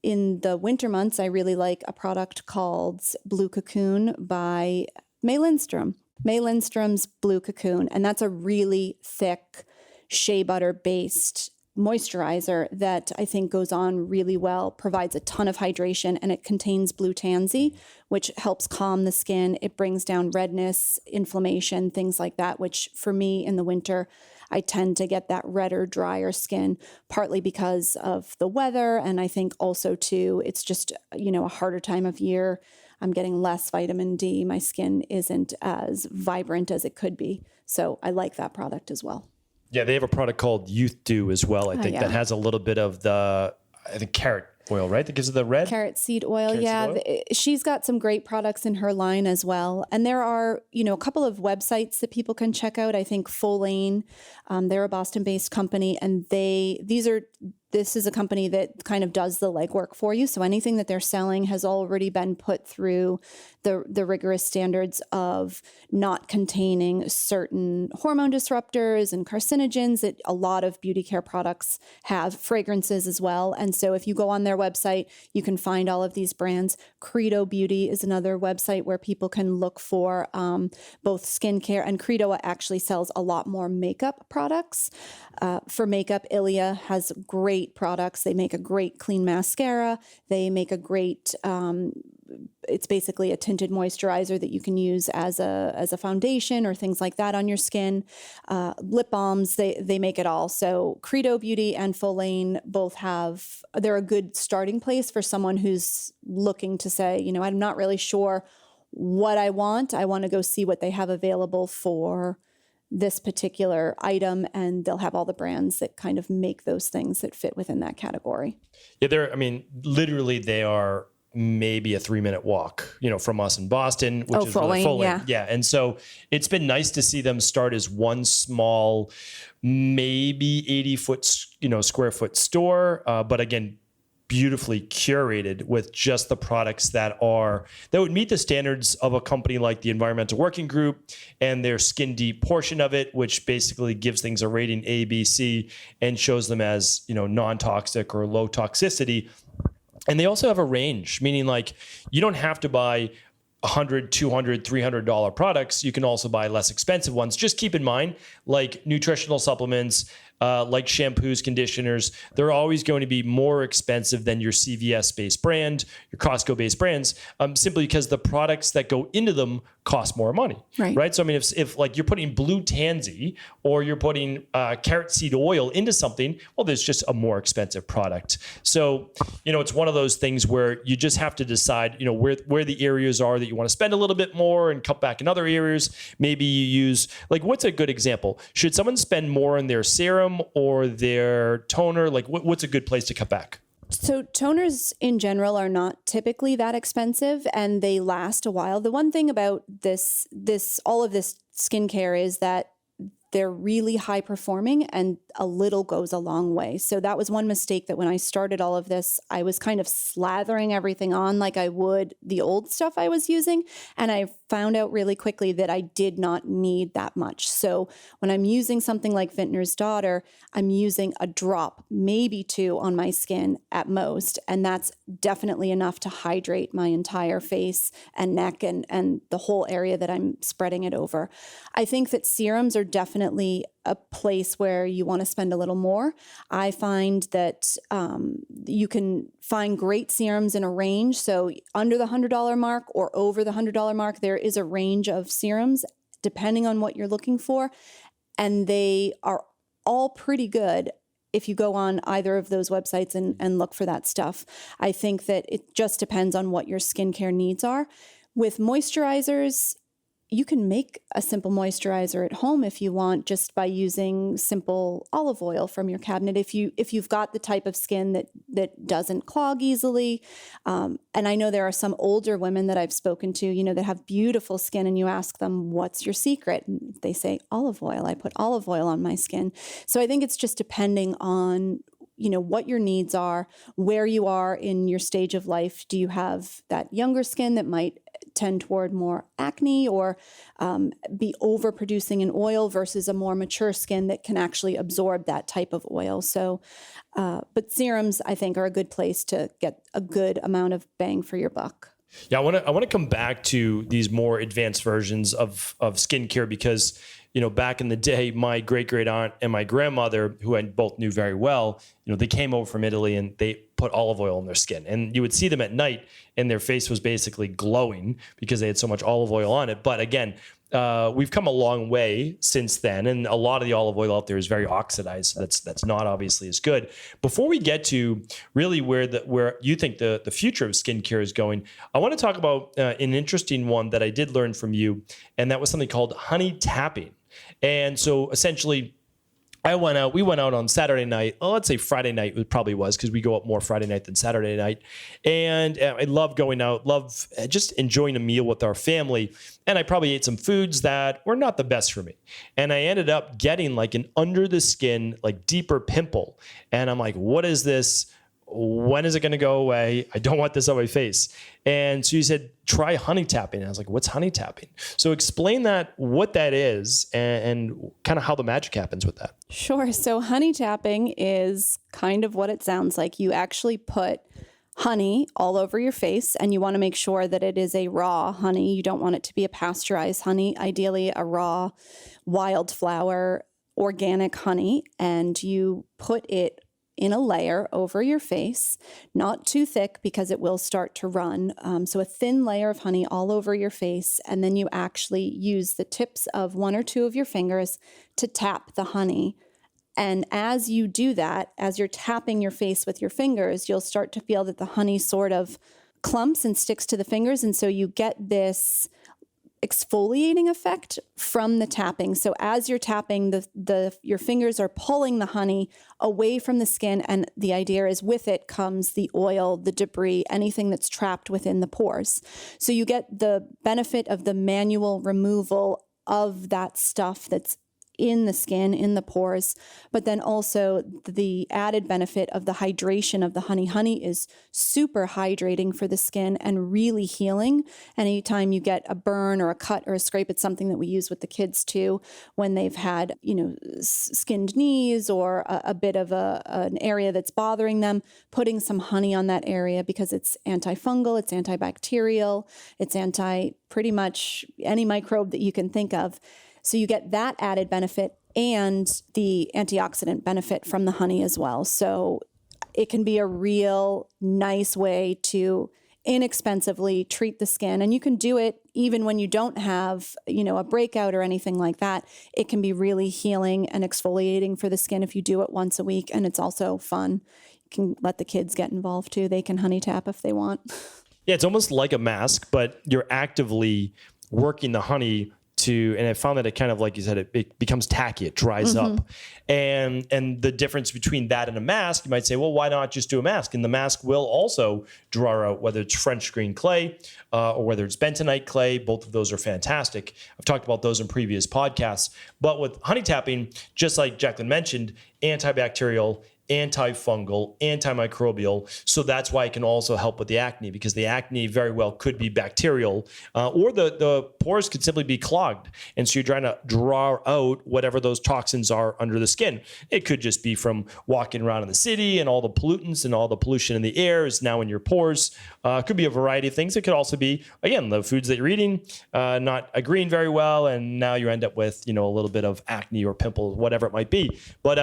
in the winter months, I really like a product called Blue Cocoon by May Lindstrom. May Lindstrom's Blue Cocoon, and that's a really thick shea butter based moisturizer that I think goes on really well, provides a ton of hydration, and it contains blue tansy, which helps calm the skin. It brings down redness, inflammation, things like that, which for me in the winter, I tend to get that redder, drier skin, partly because of the weather. And I think also too, it's just, a harder time of year. I'm getting less vitamin D. My skin isn't as vibrant as it could be. So I like that product as well. Yeah, they have a product called Youth Dew as well, I think, that has a little bit of carrot oil, right? That gives it the red? Carrot seed oil, She's got some great products in her line as well. And there are, a couple of websites that people can check out. I think Folane, they're a Boston-based company, and this is a company that kind of does the legwork for you. So anything that they're selling has already been put through the rigorous standards of not containing certain hormone disruptors and carcinogens that a lot of beauty care products have, fragrances as well. And so if you go on their website, you can find all of these brands. Credo Beauty is another website where people can look for both skincare, and Credo actually sells a lot more makeup products. For makeup, Ilia has great products. They make a great clean mascara. They make a great, it's basically a tinted moisturizer that you can use as a foundation or things like that on your skin. Lip balms, they make it all. So Credo Beauty and Folane both they're a good starting place for someone who's looking to say, I'm not really sure what I want. I want to go see what they have available for this particular item, and they'll have all the brands that kind of make those things that fit within that category. Yeah, literally they are maybe a 3-minute walk, from us in Boston, which is really Folane. Yeah. And so it's been nice to see them start as one small, maybe square foot store. But again, beautifully curated with just the products that would meet the standards of a company like the Environmental Working Group and their Skin Deep portion of it, which basically gives things a rating A, B, C, and shows them as, non-toxic or low toxicity. And they also have a range, meaning you don't have to buy $100, $200, $300 products. You can also buy less expensive ones. Just keep in mind, nutritional supplements, like shampoos, conditioners, they're always going to be more expensive than your CVS-based brand, your Costco-based brands, simply because the products that go into them cost more money, right? So, if you're putting blue tansy or you're putting carrot seed oil into something, well, there's just a more expensive product. So, it's one of those things where you just have to decide, where the areas are that you want to spend a little bit more and cut back in other areas. Maybe you use, what's a good example? Should someone spend more on their serum or their toner? What's a good place to cut back? So toners in general are not typically that expensive, and they last a while. The one thing about all of this skincare is that they're really high performing, and a little goes a long way. So that was one mistake, that when I started all of this, I was kind of slathering everything on like I would the old stuff I was using. And I found out really quickly that I did not need that much. So when I'm using something like Vintner's Daughter, I'm using a drop, maybe two on my skin at most. And that's definitely enough to hydrate my entire face and neck and the whole area that I'm spreading it over. I think that serums are definitely a place where you want to spend a little more. I find that you can find great serums in a range. So under the $100 mark or over the $100 mark, there is a range of serums depending on what you're looking for. And they are all pretty good if you go on either of those websites and look for that stuff. I think that it just depends on what your skincare needs are. With moisturizers, you can make a simple moisturizer at home if you want, just by using simple olive oil from your cabinet. If you've got the type of skin that doesn't clog easily, and I know there are some older women that I've spoken to, that have beautiful skin, and you ask them, "What's your secret?" And they say olive oil. I put olive oil on my skin. So I think it's just depending on what your needs are, where you are in your stage of life. Do you have that younger skin that might tend toward more acne or be overproducing in oil versus a more mature skin that can actually absorb that type of oil? So, but serums, I think, are a good place to get a good amount of bang for your buck. Yeah, I want to come back to these more advanced versions of skincare because, back in the day, my great aunt and my grandmother, who I both knew very well, they came over from Italy and they put olive oil on their skin, and you would see them at night and their face was basically glowing because they had so much olive oil on it. But again, we've come a long way since then, and a lot of the olive oil out there is very oxidized. So that's not obviously as good. Before we get to really where you think the future of skincare is going, I want to talk about an interesting one that I did learn from you, and that was something called honey tapping. And so essentially, we went out on Saturday night. Oh, let's say Friday night it probably was, because we go out more Friday night than Saturday night. And I love going out, love just enjoying a meal with our family. And I probably ate some foods that were not the best for me. And I ended up getting like an under the skin, like deeper pimple. And I'm like, what is this? When is it going to go away? I don't want this on my face. And so you said, try honey tapping. And I was like, what's honey tapping? So explain what that is and kind of how the magic happens with that. Sure. So honey tapping is kind of what it sounds like. You actually put honey all over your face, and you want to make sure that it is a raw honey. You don't want it to be a pasteurized honey, ideally a raw wildflower organic honey. And you put it in a layer over your face, not too thick because it will start to run. So a thin layer of honey all over your face. And then you actually use the tips of one or two of your fingers to tap the honey. And as you do that, as you're tapping your face with your fingers, you'll start to feel that the honey sort of clumps and sticks to the fingers. And so you get this exfoliating effect from the tapping. So as you're tapping, your fingers are pulling the honey away from the skin, and the idea is with it comes the oil, the debris, anything that's trapped within the pores. So you get the benefit of the manual removal of that stuff that's in the skin, in the pores, but then also the added benefit of the hydration of the honey. Honey is super hydrating for the skin and really healing. Anytime you get a burn or a cut or a scrape, it's something that we use with the kids too, when they've had, skinned knees or a bit of an area that's bothering them, putting some honey on that area because it's antifungal, it's antibacterial, it's pretty much any microbe that you can think of. So you get that added benefit and the antioxidant benefit from the honey as well. So it can be a real nice way to inexpensively treat the skin. And you can do it even when you don't have, a breakout or anything like that. It can be really healing and exfoliating for the skin if you do it once a week. And it's also fun. You can let the kids get involved too. They can honey tap if they want. Yeah, it's almost like a mask, but you're actively working the honey and I found that it kind of, like you said, it becomes tacky, it dries up. And the difference between that and a mask, you might say, well, why not just do a mask? And the mask will also draw out, whether it's French green clay or whether it's bentonite clay. Both of those are fantastic. I've talked about those in previous podcasts. But with honey tapping, just like Jacqueline mentioned, antibacterial, antifungal, antimicrobial. So that's why it can also help with the acne, because the acne very well could be bacterial, or the pores could simply be clogged. And so you're trying to draw out whatever those toxins are under the skin. It could just be from walking around in the city and all the pollutants and all the pollution in the air is now in your pores. It could be a variety of things. It could also be, again, the foods that you're eating not agreeing very well, and now you end up with, a little bit of acne or pimples, whatever it might be. But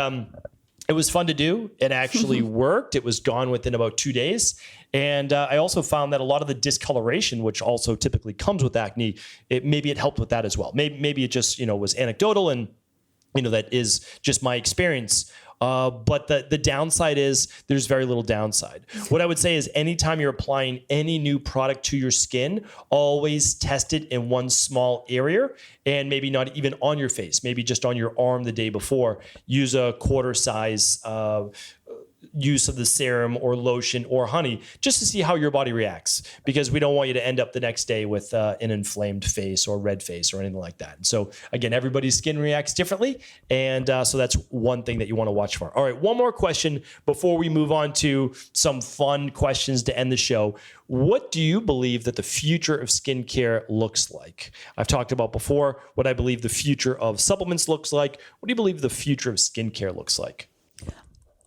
it was fun to do. It actually worked. It was gone within about 2 days. And I also found that a lot of the discoloration, which also typically comes with acne, maybe it helped with that as well. Maybe it just, was anecdotal, and, that is just my experience. But the downside is there's very little downside. What I would say is anytime you're applying any new product to your skin, always test it in one small area, and maybe not even on your face, maybe just on your arm the day before. Use a quarter size use of the serum or lotion or honey just to see how your body reacts, because we don't want you to end up the next day with an inflamed face or red face or anything like that. And so again, everybody's skin reacts differently. And so that's one thing that you want to watch for. All right, one more question before we move on to some fun questions to end the show. What do you believe that the future of skincare looks like? I've talked about before what I believe the future of supplements looks like. What do you believe the future of skincare looks like?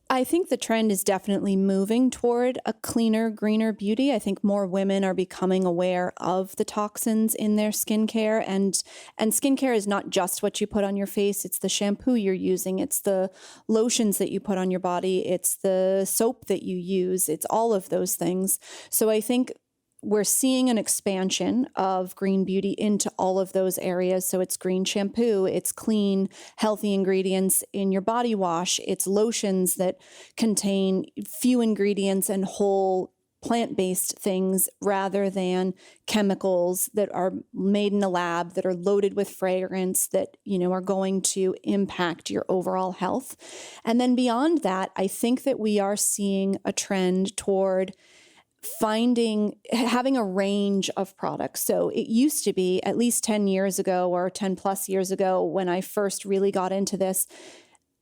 I think the trend is definitely moving toward a cleaner, greener beauty. I think more women are becoming aware of the toxins in their skincare, and skincare is not just what you put on your face. It's the shampoo you're using. It's the lotions that you put on your body. It's the soap that you use. It's all of those things. So I think we're seeing an expansion of green beauty into all of those areas. So it's green shampoo, it's clean, healthy ingredients in your body wash, it's lotions that contain few ingredients and whole plant-based things rather than chemicals that are made in a lab, that are loaded with fragrance, that, are going to impact your overall health. And then beyond that, I think that we are seeing a trend toward having a range of products. So it used to be, at least 10 years ago or 10 plus years ago, when I first really got into this,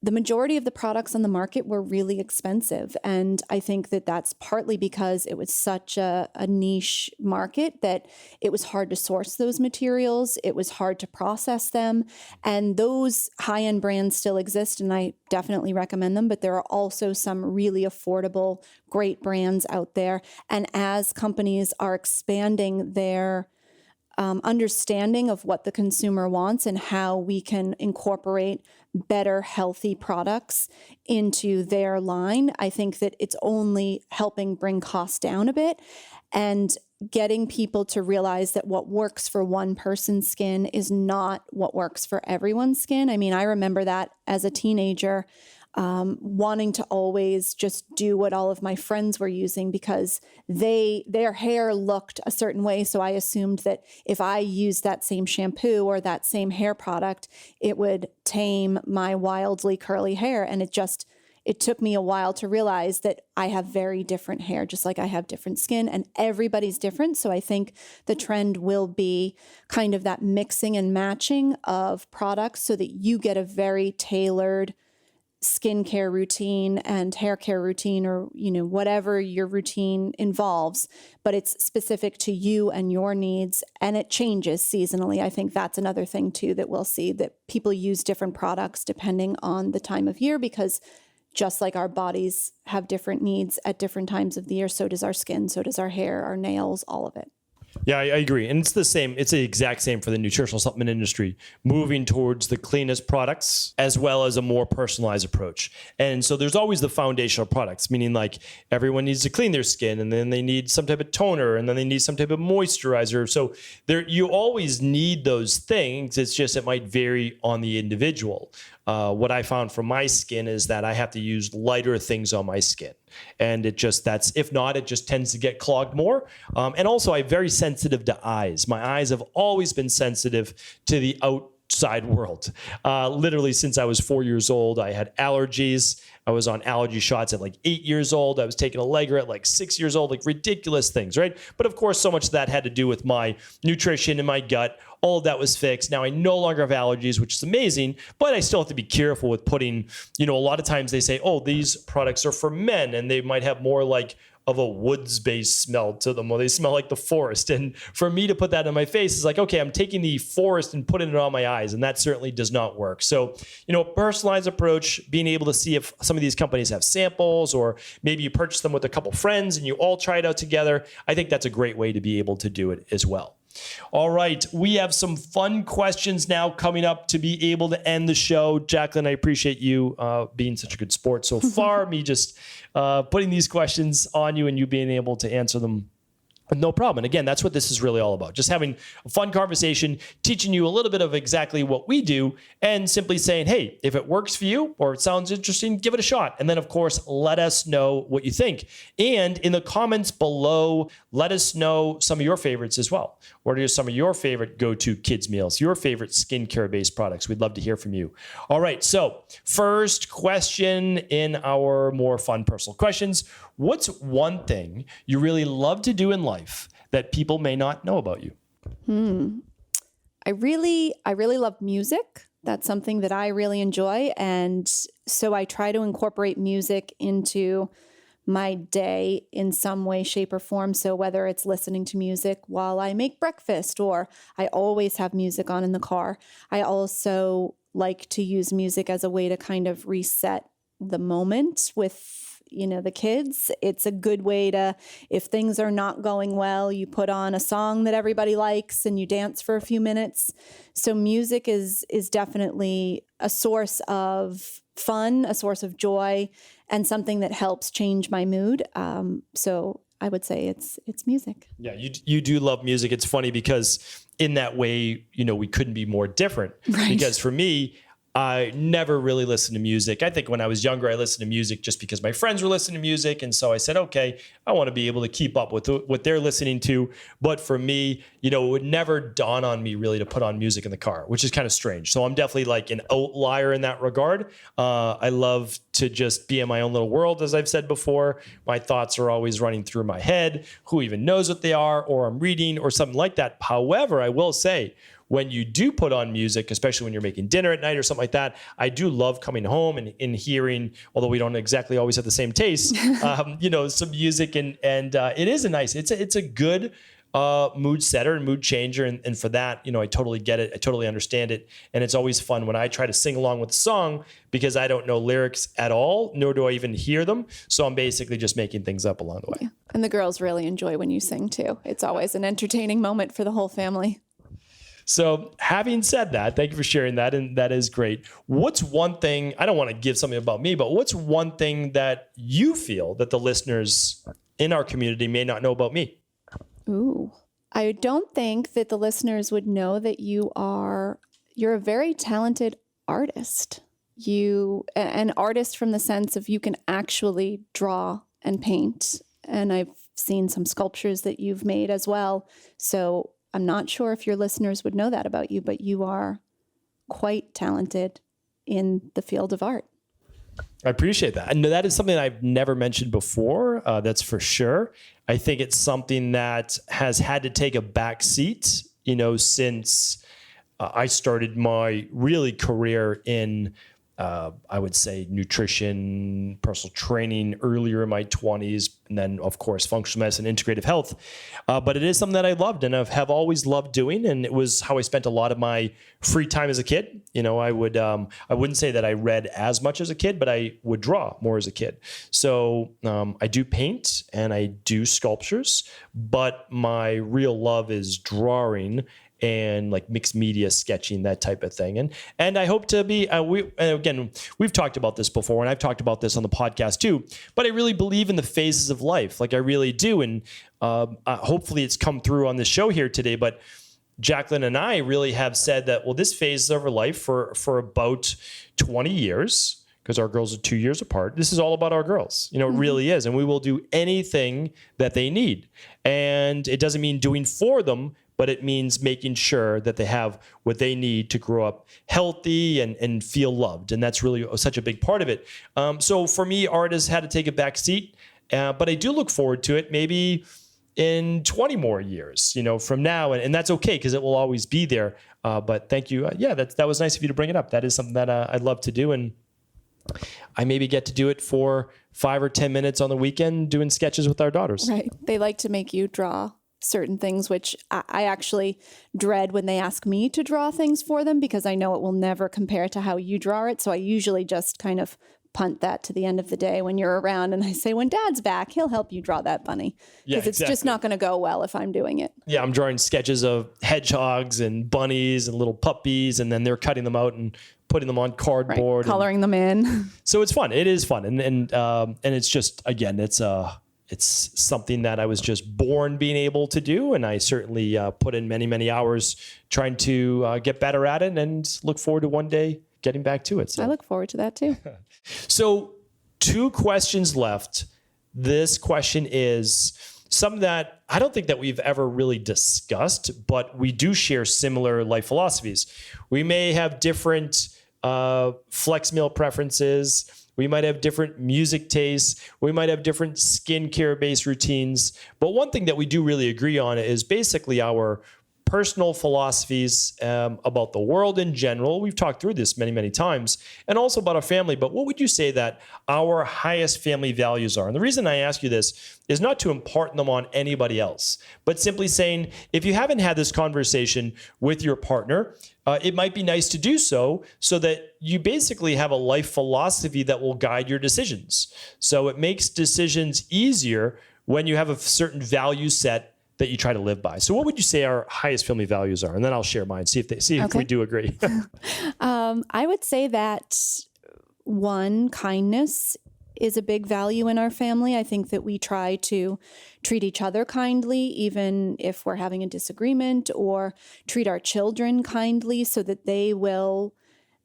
the majority of the products on the market were really expensive. And I think that that's partly because it was such a niche market that it was hard to source those materials. It was hard to process them. And those high-end brands still exist, and I definitely recommend them. But there are also some really affordable, great brands out there. And as companies are expanding their understanding of what the consumer wants and how we can incorporate better, healthy products into their line, I think that it's only helping bring costs down a bit and getting people to realize that what works for one person's skin is not what works for everyone's skin. I mean, I remember that as a teenager, wanting to always just do what all of my friends were using because their hair looked a certain way. So I assumed that if I used that same shampoo or that same hair product, it would tame my wildly curly hair. And it took me a while to realize that I have very different hair, just like I have different skin, and everybody's different. So I think the trend will be kind of that mixing and matching of products so that you get a very tailored skincare routine and hair care routine, or, whatever your routine involves, but it's specific to you and your needs, and it changes seasonally. I think that's another thing too, that we'll see, that people use different products depending on the time of year, because just like our bodies have different needs at different times of the year, so does our skin, so does our hair, our nails, all of it. Yeah, I agree. And it's the same. It's the exact same for the nutritional supplement industry, moving towards the cleanest products as well as a more personalized approach. And so there's always the foundational products, meaning like everyone needs to clean their skin, and then they need some type of toner, and then they need some type of moisturizer. So you always need those things. It's just, it might vary on the individual. what I found from my skin is that I have to use lighter things on my skin. And if not, it just tends to get clogged more. And also I'm very sensitive to eyes. My eyes have always been sensitive to the outside world. Literally since I was 4 years old, I had allergies. I was on allergy shots at like 8 years old. I was taking Allegra at like 6 years old, like ridiculous things, right? But of course, so much of that had to do with my nutrition and my gut. All of that was fixed. Now I no longer have allergies, which is amazing, but I still have to be careful with putting, a lot of times they say, oh, these products are for men and they might have more like of a woods-based smell to them, or they smell like the forest. And for me to put that on my face is like, okay, I'm taking the forest and putting it on my eyes, and that certainly does not work. So, personalized approach, being able to see if some of these companies have samples, or maybe you purchase them with a couple friends and you all try it out together. I think that's a great way to be able to do it as well. All right, we have some fun questions now coming up to be able to end the show. Jacqueline, I appreciate you being such a good sport so far. Me just putting these questions on you and you being able to answer them no problem. And again, that's what this is really all about. Just having a fun conversation, teaching you a little bit of exactly what we do, and simply saying, hey, if it works for you or it sounds interesting, give it a shot. And then, of course, let us know what you think. And in the comments below, let us know some of your favorites as well. What are some of your favorite go-to kids meals, your favorite skincare-based products? We'd love to hear from you. All right, so first question in our more fun personal questions. What's one thing you really love to do in life that people may not know about you? I really love music. That's something that I really enjoy. And so I try to incorporate music into my day in some way, shape, or form. So whether it's listening to music while I make breakfast, or I always have music on in the car. I also like to use music as a way to kind of reset the moment with the kids. It's a good way to, if things are not going well, you put on a song that everybody likes and you dance for a few minutes. So music is definitely a source of fun, a source of joy, and something that helps change my mood. So I would say it's music. Yeah, you do love music. It's funny because in that way, we couldn't be more different. Right. Because for me, I never really listened to music. I think when I was younger, I listened to music just because my friends were listening to music. And so I said, okay, I want to be able to keep up with what they're listening to. But for me, it would never dawn on me really to put on music in the car, which is kind of strange. So I'm definitely like an outlier in that regard. I love to just be in my own little world, as I've said before. My thoughts are always running through my head. Who even knows what they are, or I'm reading or something like that. However, I will say, when you do put on music, especially when you're making dinner at night or something like that, I do love coming home and hearing, although we don't exactly always have the same taste, some music. And it is it's a good mood setter and mood changer. And for that, I totally get it. I totally understand it. And it's always fun when I try to sing along with the song because I don't know lyrics at all, nor do I even hear them. So I'm basically just making things up along the way. Yeah. And the girls really enjoy when you sing too. It's always an entertaining moment for the whole family. So having said that, thank you for sharing that. And that is great. What's one thing, I don't want to give something about me, but what's one thing that you feel that the listeners in our community may not know about me? Ooh, I don't think that the listeners would know that you're a very talented artist. An artist from the sense of you can actually draw and paint. And I've seen some sculptures that you've made as well. So I'm not sure if your listeners would know that about you, but you are quite talented in the field of art. I appreciate that. And that is something I've never mentioned before. That's for sure. I think it's something that has had to take a back seat, since I started my really career in I would say nutrition, personal training earlier in my 20s, and then of course functional medicine, integrative health. But it is something that I loved and have always loved doing, and it was how I spent a lot of my free time as a kid. I wouldn't say that I read as much as a kid, but I would draw more as a kid. So I do paint and I do sculptures, but my real love is drawing and like mixed media sketching, that type of thing. And I hope to be, we've talked about this before, and I've talked about this on the podcast too, but I really believe in the phases of life. Like I really do. And hopefully it's come through on this show here today, but Jacqueline and I really have said that, well, this phase of our life for about 20 years, because our girls are 2 years apart, this is all about our girls. It really is. And we will do anything that they need. And it doesn't mean doing for them, but it means making sure that they have what they need to grow up healthy and feel loved. And that's really such a big part of it. So for me, art has had to take a back seat, but I do look forward to it maybe in 20 more years, from now. And that's okay, because it will always be there. But thank you. That was nice of you to bring it up. That is something that I'd love to do. And I maybe get to do it for 5 or 10 minutes on the weekend doing sketches with our daughters. Right. They like to make you draw certain things, which I actually dread when they ask me to draw things for them, because I know it will never compare to how you draw it. So I usually just kind of punt that to the end of the day when you're around, and I say, when Dad's back, he'll help you draw that bunny, because it's just not going to go well if I'm doing it. Yeah, I'm drawing sketches of hedgehogs and bunnies and little puppies, and then they're cutting them out and putting them on cardboard, right, coloring them in. So it's fun. It is fun, and it's just, again, it's something that I was just born being able to do, and I certainly put in many, many hours trying to get better at it, and look forward to one day getting back to it. So I look forward to that too. So 2 questions left. This question is something that I don't think that we've ever really discussed, but we do share similar life philosophies. We may have different flex meal preferences. We might have different music tastes. We might have different skincare-based routines. But one thing that we do really agree on is basically our personal philosophies about the world in general. We've talked through this many, many times, and also about our family. But what would you say that our highest family values are? And the reason I ask you this is not to impart them on anybody else, but simply saying, if you haven't had this conversation with your partner, it might be nice to do so that you basically have a life philosophy that will guide your decisions. So it makes decisions easier when you have a certain value set that you try to live by. So what would you say our highest family values are? And then I'll share mine, see if we do agree. I would say that, 1, kindness is a big value in our family. I think that we try to treat each other kindly, even if we're having a disagreement, or treat our children kindly so that they will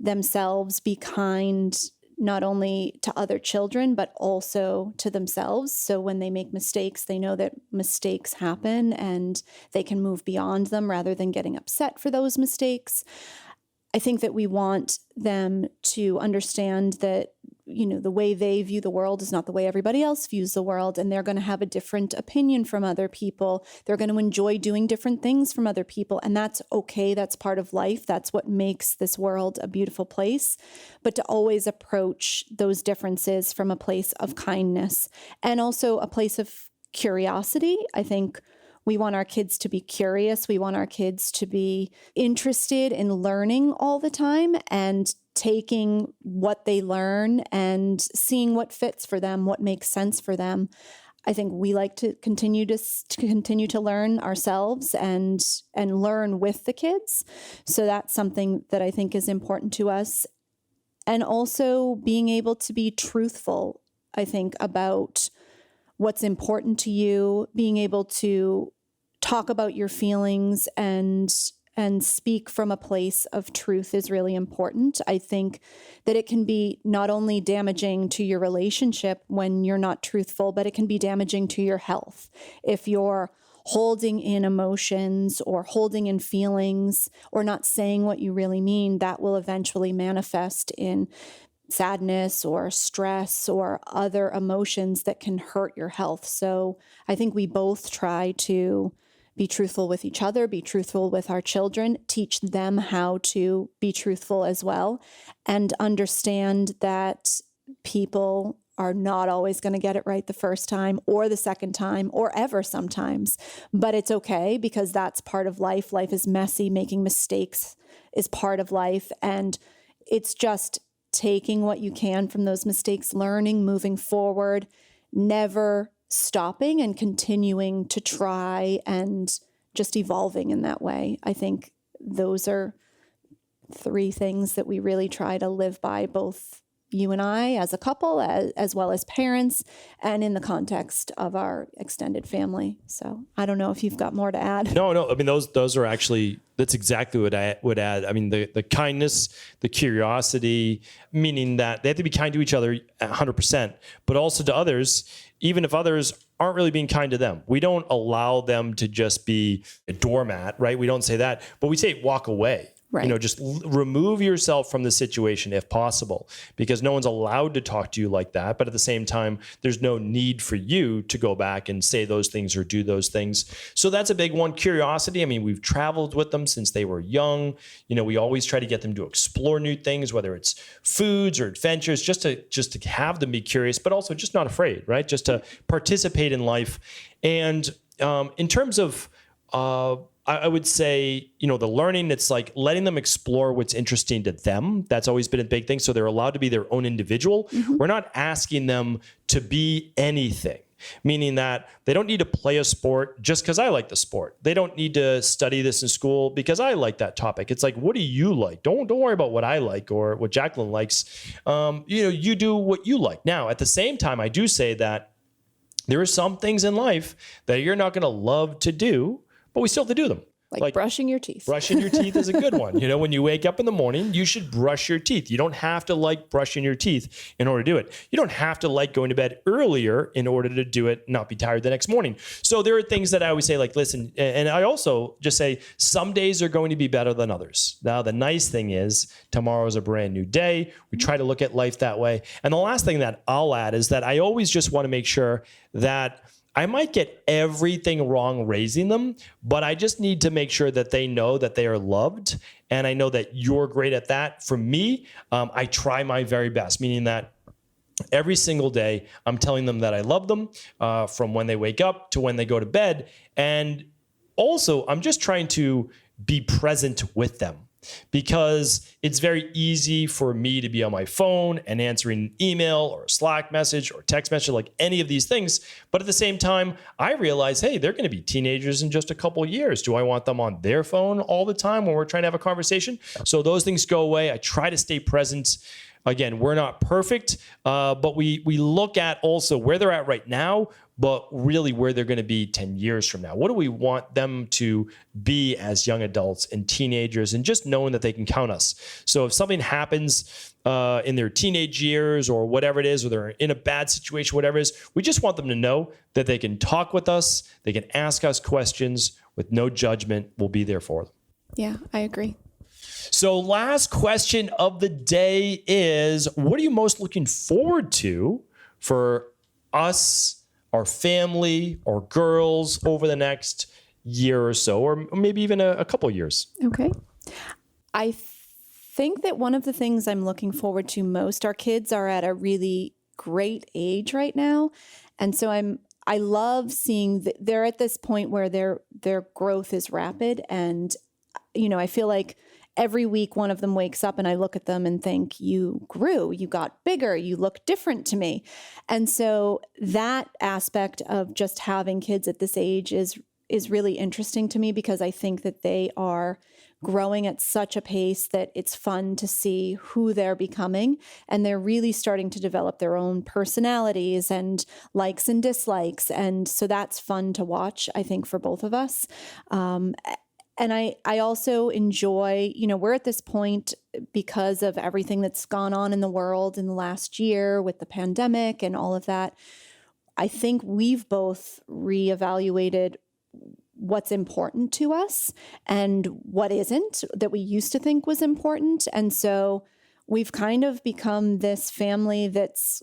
themselves be kind, not only to other children, but also to themselves. So when they make mistakes, they know that mistakes happen and they can move beyond them rather than getting upset for those mistakes. I think that we want them to understand that, the way they view the world is not the way everybody else views the world, and they're going to have a different opinion from other people. They're going to enjoy doing different things from other people, and that's okay. That's part of life. That's what makes this world a beautiful place. But to always approach those differences from a place of kindness and also a place of curiosity. I think we want our kids to be curious. We want our kids to be interested in learning all the time and taking what they learn and seeing what fits for them, what makes sense for them. I think we like to continue to learn ourselves and learn with the kids. So that's something that I think is important to us. And also being able to be truthful, I think, about what's important to you, being able to talk about your feelings and speak from a place of truth is really important. I think that it can be not only damaging to your relationship when you're not truthful, but it can be damaging to your health. If you're holding in emotions or holding in feelings or not saying what you really mean, that will eventually manifest in sadness or stress or other emotions that can hurt your health. So I think we both try to be truthful with each other, be truthful with our children, teach them how to be truthful as well, and understand that people are not always going to get it right the first time or the second time or ever sometimes. But it's okay, because that's part of life. Life is messy. Making mistakes is part of life. And it's just taking what you can from those mistakes, learning, moving forward, never stopping and continuing to try and just evolving in that way. I think those are 3 things that we really try to live by, both you and I as a couple, as well as parents, and in the context of our extended family. So I don't know if you've got more to add. No. I mean, those are actually, that's exactly what I would add. I mean, the kindness, the curiosity, meaning that they have to be kind to each other 100%, but also to others, even if others aren't really being kind to them. We don't allow them to just be a doormat, right? We don't say that, but we say walk away. Right. Just remove yourself from the situation if possible, because no one's allowed to talk to you like that. But at the same time, there's no need for you to go back and say those things or do those things. So that's a big one. Curiosity. I mean, we've traveled with them since they were young. We always try to get them to explore new things, whether it's foods or adventures, just to have them be curious, but also just not afraid, right? Just to participate in life. And in terms of, I would say, the learning, it's like letting them explore what's interesting to them. That's always been a big thing. So they're allowed to be their own individual. Mm-hmm. We're not asking them to be anything, meaning that they don't need to play a sport just because I like the sport. They don't need to study this in school because I like that topic. It's like, what do you like? Don't worry about what I like or what Jacqueline likes. You do what you like. Now, at the same time, I do say that there are some things in life that you're not going to love to do, but we still have to do them. Like brushing your teeth. Brushing your teeth is a good one. When you wake up in the morning, you should brush your teeth. You don't have to like brushing your teeth in order to do it. You don't have to like going to bed earlier in order to do it, not be tired the next morning. So there are things that I always say, like, listen, and I also just say some days are going to be better than others. Now, the nice thing is tomorrow is a brand new day. We try to look at life that way. And the last thing that I'll add is that I always just want to make sure that I might get everything wrong raising them, but I just need to make sure that they know that they are loved. And I know that you're great at that. For me, I try my very best, meaning that every single day I'm telling them that I love them from when they wake up to when they go to bed. And also, I'm just trying to be present with them, because it's very easy for me to be on my phone and answering an email or a Slack message or text message, like any of these things. But at the same time, I realize, hey, they're going to be teenagers in just a couple of years. Do I want them on their phone all the time when we're trying to have a conversation? So those things go away. I try to stay present. Again, we're not perfect, but we look at also where they're at right now, but really where they're going to be 10 years from now. What do we want them to be as young adults and teenagers, and just knowing that they can count us. So if something happens in their teenage years or whatever it is, or they're in a bad situation, whatever it is, we just want them to know that they can talk with us, they can ask us questions with no judgment. We'll be there for them. Yeah, I agree. So last question of the day is, what are you most looking forward to for us, our family, our girls over the next year or so, or maybe even a couple years? Okay. I think that one of the things I'm looking forward to most, our kids are at a really great age right now. And so I love seeing that they're at this point where their growth is rapid. And, I feel like every week one of them wakes up and I look at them and think, you grew, you got bigger, you look different to me. And so that aspect of just having kids at this age is really interesting to me, because I think that they are growing at such a pace that it's fun to see who they're becoming. And they're really starting to develop their own personalities and likes and dislikes. And so that's fun to watch, I think, for both of us. And I also enjoy, we're at this point because of everything that's gone on in the world in the last year with the pandemic and all of that. I think we've both reevaluated what's important to us and what isn't, that we used to think was important. And so we've kind of become this family that's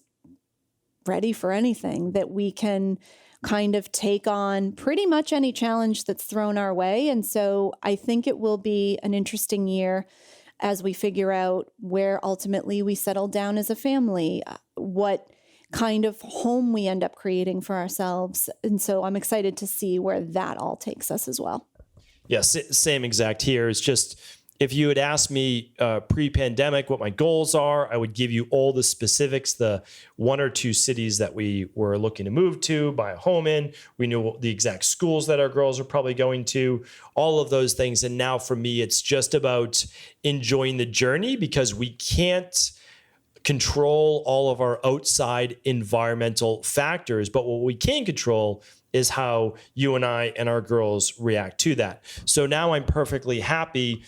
ready for anything, that we can kind of take on pretty much any challenge that's thrown our way. And so I think it will be an interesting year as we figure out where ultimately we settle down as a family, what kind of home we end up creating for ourselves. And so I'm excited to see where that all takes us as well. Yes, same exact here. It's just, if you had asked me pre-pandemic what my goals are, I would give you all the specifics, the 1 or 2 cities that we were looking to move to, buy a home in. We knew the exact schools that our girls are probably going to, all of those things. And now for me, it's just about enjoying the journey, because we can't control all of our outside environmental factors, but what we can control is how you and I and our girls react to that. So now I'm perfectly happy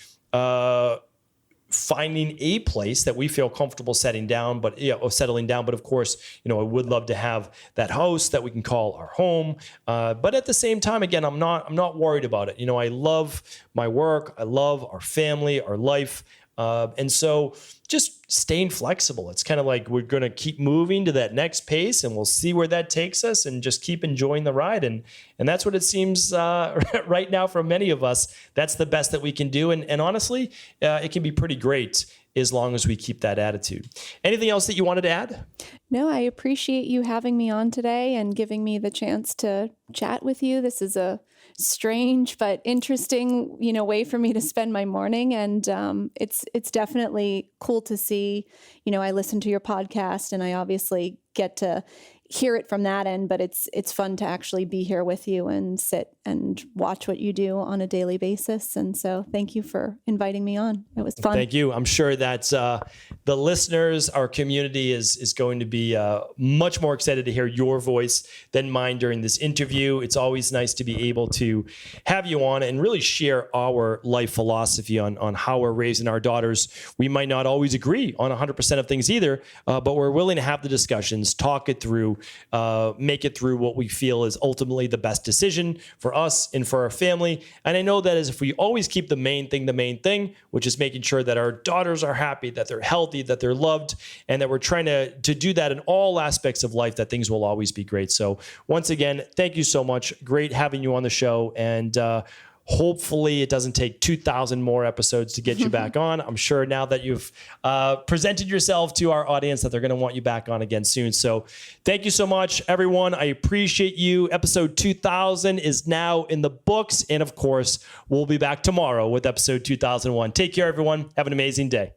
finding a place that we feel comfortable settling down. But of course, I would love to have that house that we can call our home. But at the same time, again, I'm not worried about it. I love my work. I love our family, our life. And so just staying flexible. It's kind of like we're going to keep moving to that next pace, and we'll see where that takes us, and just keep enjoying the ride. And that's what it seems right now for many of us. That's the best that we can do. And honestly, it can be pretty great as long as we keep that attitude. Anything else that you wanted to add? No, I appreciate you having me on today and giving me the chance to chat with you. This is a strange but interesting, way for me to spend my morning. And it's definitely cool to see, I listen to your podcast and I obviously get to hear it from that end, but it's fun to actually be here with you and sit and watch what you do on a daily basis. And so thank you for inviting me on. It was fun. Thank you. I'm sure that the listeners, our community is going to be much more excited to hear your voice than mine during this interview. It's always nice to be able to have you on and really share our life philosophy on how we're raising our daughters. We might not always agree on 100% of things either, but we're willing to have the discussions, talk it through, make it through what we feel is ultimately the best decision for us and for our family. And I know that as if we always keep the main thing, which is making sure that our daughters are happy, that they're healthy, that they're loved, and that we're trying to do that in all aspects of life, that things will always be great. So once again, thank you so much. Great having you on the show. And hopefully it doesn't take 2,000 more episodes to get you back on. I'm sure now that you've presented yourself to our audience that they're going to want you back on again soon. So thank you so much, everyone. I appreciate you. Episode 2000 is now in the books. And of course, we'll be back tomorrow with episode 2001. Take care, everyone. Have an amazing day.